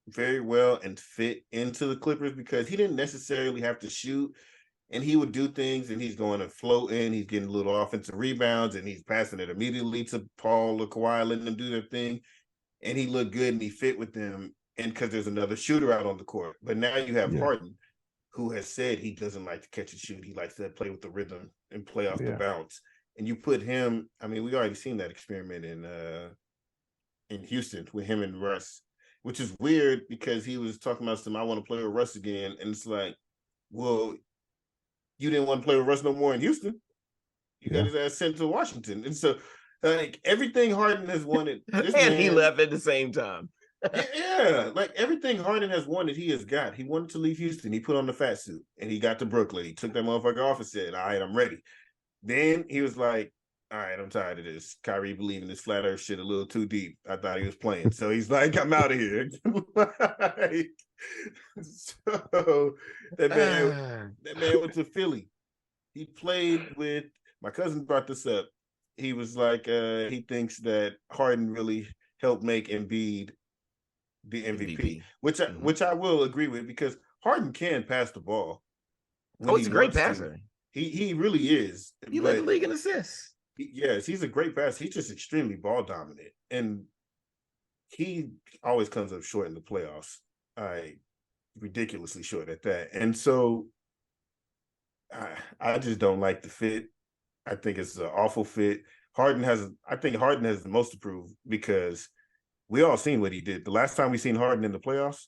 very well and fit into the Clippers because he didn't necessarily have to shoot, and he would do things, and he's going to float in. He's getting little offensive rebounds, and he's passing it immediately to Paul or Kawhi, letting them do their thing. And he looked good, and he fit with them, and because there's another shooter out on the court. But now you have Harden, who has said he doesn't like to catch and shoot. He likes to play with the rhythm and play off the bounce. And you put him. I mean, we already seen that experiment in Houston with him and Russ, which is weird because he was talking about I want to play with Russ again, and it's like, well, you didn't want to play with Russ no more in Houston. You got his ass sent to Washington, and so. Like everything Harden has wanted, he left at the same time. Like everything Harden has wanted, he has got. He wanted to leave Houston. He put on the fat suit, and he got to Brooklyn. He took that motherfucker off and said, "All right, I'm ready." Then he was like, "All right, I'm tired of this. Kyrie believing this flat Earth shit a little too deep. I thought he was playing, so he's like, I'm out of here." So that man went to Philly. He played with. My cousin brought this up. He was like, he thinks that Harden really helped make Embiid the MVP. Which I will agree with because Harden can pass the ball. He's a great passer. He really is. He led the league in assists. Yes, he's a great passer. He's just extremely ball dominant, and he always comes up short in the playoffs. Ridiculously short at that. And so, I just don't like the fit. I think it's an awful fit. I think Harden has the most to prove because we all seen what he did. The last time we seen Harden in the playoffs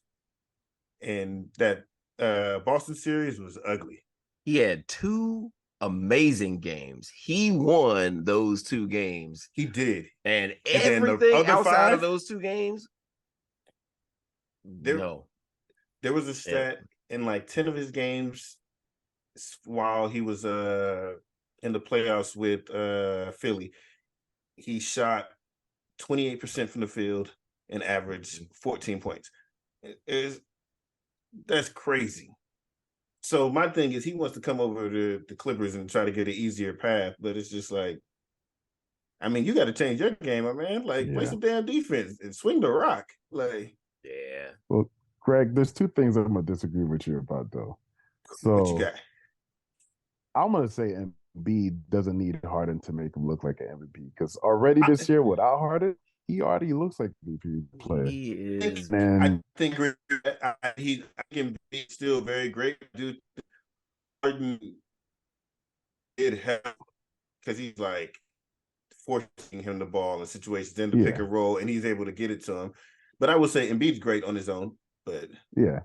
and that Boston series was ugly. He had 2 amazing games. He won those 2 games. He did. And everything outside of those 2 games, there was a stat in like 10 of his games, while he was in the playoffs with Philly. He shot 28% from the field and averaged 14 points. That's crazy. So my thing is he wants to come over to the Clippers and try to get an easier path, but it's just like, I mean, you got to change your game, my man. Like, play some damn defense and swing the rock. Like, yeah. Well, Greg, there's two things I'm gonna disagree with you about, though. So what you got? I'm gonna say Embiid doesn't need Harden to make him look like an MVP because already this year without Harden, he already looks like a MVP player. He is. I think he can be still very great. Dude, Harden did help because he's like forcing him the ball in situations in the pick and roll, and he's able to get it to him. But I would say Embiid's great on his own. But yeah.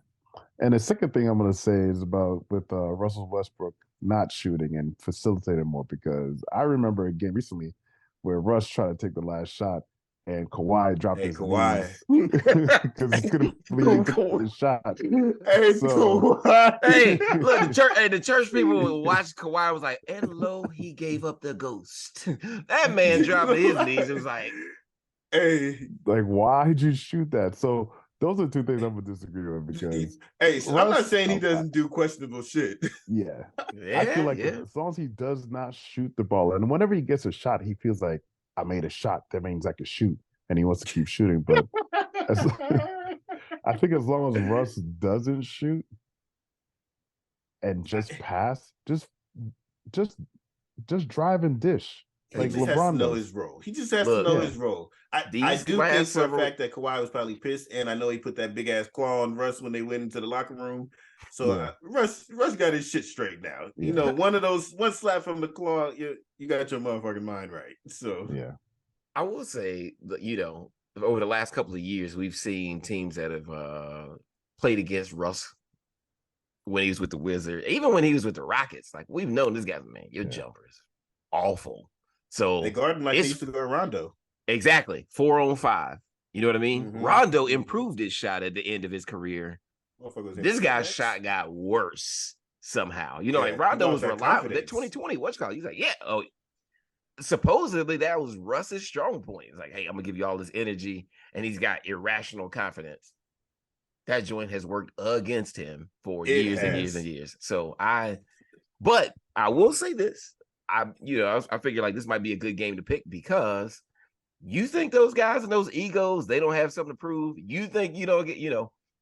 And the second thing I'm going to say is about with Russell Westbrook not shooting and facilitating more, because I remember a game recently where Russ tried to take the last shot and Kawhi dropped his knees because he couldn't believe the shot. Hey, so, hey, look, the church people would watch Kawhi was like, and lo, he gave up the ghost. That man dropped his knees. It was like, hey, like, why did you shoot that? So those are two things I'm gonna disagree with because so I'm not saying he doesn't do questionable shit. Yeah. I feel like as long as he does not shoot the ball, and whenever he gets a shot, he feels like I made a shot. That means I can shoot, and he wants to keep shooting. But I think as long as Russ doesn't shoot and just pass, just drive and dish. Like he just LeBron has to know does. his role. He just has to know his role. I do think for a fact that Kawhi was probably pissed, and I know he put that big ass claw on Russ when they went into the locker room. So Russ got his shit straight now. You know, one slap from the claw, you got your motherfucking mind right. So I will say that, you know, over the last couple of years, we've seen teams that have played against Russ when he was with the Wizards, even when he was with the Rockets. Like, we've known this guy's, man, your jumper's awful. So they guard him like they used to guard Rondo. Exactly. 4-on-5. You know what I mean? Mm-hmm. Rondo improved his shot at the end of his career. This guy's shot got worse somehow. You know, like Rondo was reliable. That 2020, what's called? He's like, supposedly that was Russ's strong point. It's like, hey, I'm gonna give you all this energy, and he's got irrational confidence. That joint has worked against him for years and years and years. So but I will say this. I figure like this might be a good game to pick because you think those guys and those egos, they don't have something to prove. You think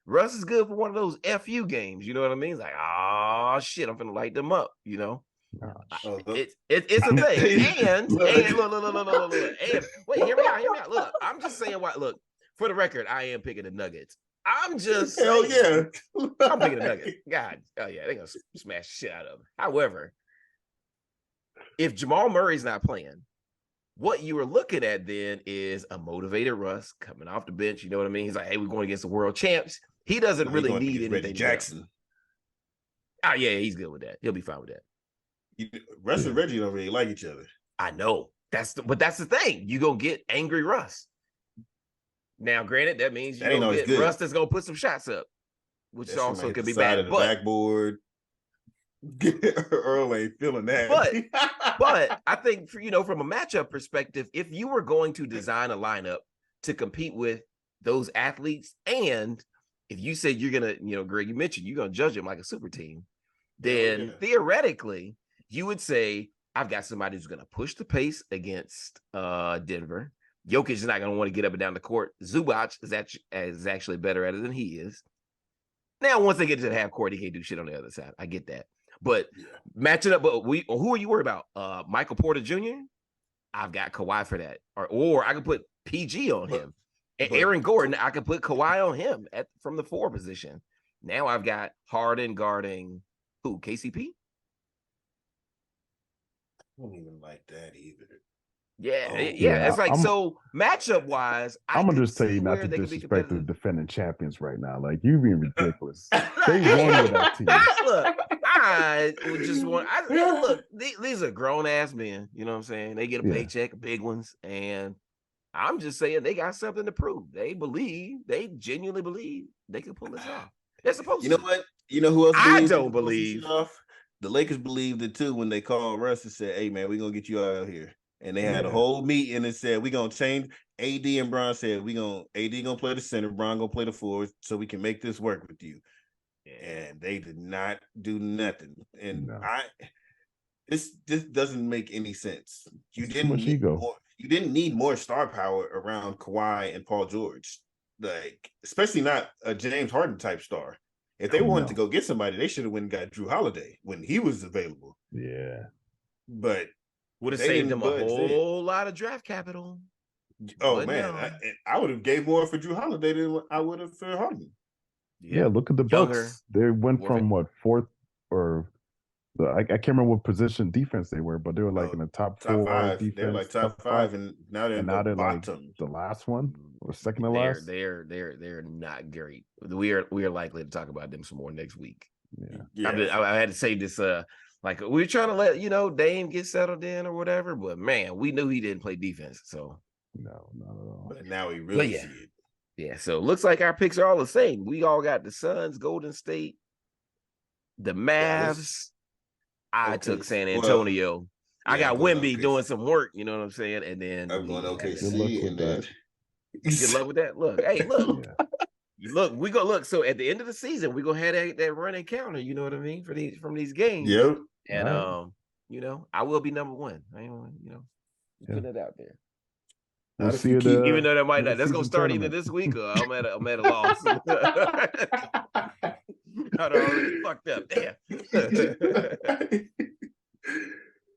Russ is good for one of those FU games. You know what I mean? It's like, oh shit, I'm gonna light them up. You know, it's a thing. And look. And wait, hear me out. Look, I'm just saying what. Look, for the record, I am picking the Nuggets. I'm just saying, hell yeah, I'm picking the Nuggets. God, oh yeah, they're gonna smash shit out of them. However, if Jamal Murray's not playing, what you were looking at then is a motivated Russ coming off the bench. You know what I mean? He's like, hey, we're going against the world champs. He doesn't really need anything. Reggie Jackson. Oh, yeah, he's good with that. He'll be fine with that. Russ and Reggie don't really like each other. I know. But that's the thing. You're going to get angry Russ. Now, granted, that means you're going to get Russ that's going to put some shots up, which that also could be bad. But backboard. Earl ain't feeling that. But I think from a matchup perspective, if you were going to design a lineup to compete with those athletes, and if you say you're gonna, Greg, you mentioned you're gonna judge them like a super team, then theoretically you would say, I've got somebody who's gonna push the pace against Denver. Jokic is not gonna want to get up and down the court. Zubac is actually better at it than he is. Now, once they get to the half court, he can't do shit on the other side. I get that. But matching up, who are you worried about? Michael Porter Jr.? I've got Kawhi for that. Or I could put PG on him. And Aaron Gordon, I could put Kawhi on him from the 4 position. Now I've got Harden guarding who? KCP? I don't even like that either. Yeah. It's like, so matchup wise, I'm gonna just tell you not to disrespect the defending champions right now. Like, you being ridiculous. They won with that team. Look, I just want. Look, these are grown ass men. You know what I'm saying? They get a paycheck, big ones, and I'm just saying they got something to prove. They genuinely believe they can pull this off. They're supposed to. You know what? You know who else? I don't believe. the Lakers believed it too when they called Russ and said, "Hey man, we're gonna get you out here." And they had a whole meeting and said, "We're gonna change." AD and Bron said, AD gonna play the center, Bron gonna play the forward, so we can make this work with you." And they did not do nothing. And this doesn't make any sense. You didn't need more. You didn't need more star power around Kawhi and Paul George, like especially not a James Harden type star. If they wanted to go get somebody, they should have went and got Drew Holiday when he was available. Yeah, but would have saved them a whole lot of draft capital. Oh but man, I would have gave more for Drew Holiday than I would have for Harden. Yeah, look at the Bucks. They went from fourth or I can't remember what position defense they were, but they were like in the top 4 5. defense. They're like top 5, and now they're bottom. Like the last one or second to last. They're not great. We are likely to talk about them some more next week. Yeah. I had to say this. Like we were trying to let Dame get settled in or whatever, but man, we knew he didn't play defense. So no, not at all. But now he really see it. Yeah. So it looks like our picks are all the same. We all got the Suns, Golden State, the Mavs. I took San Antonio. Well, I got Wemby doing some work, you know what I'm saying? And then I'm going OKC and then good luck with that. Look, hey, look. We go look. So at the end of the season, we're gonna have that running counter, you know what I mean, from these games. Yep. And I will be number one. I ain't putting it out there. We'll see even though that might not. That's gonna start either this week or I'm at a loss. I'd already fucked up. Damn.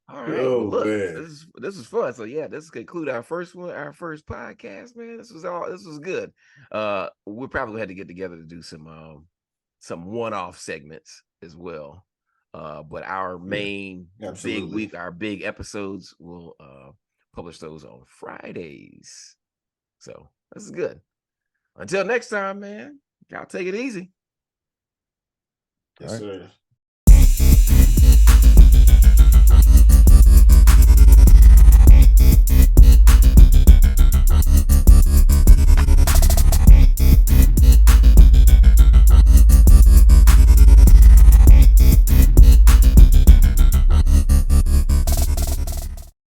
All right. Look, this is fun. So yeah, this conclude our first podcast, man. This was good. We'll probably had to get together to do some one-off segments as well. But our main big week, our big episodes, will publish those on Fridays. So this is good. Until next time, man. Y'all take it easy. Yes, sir.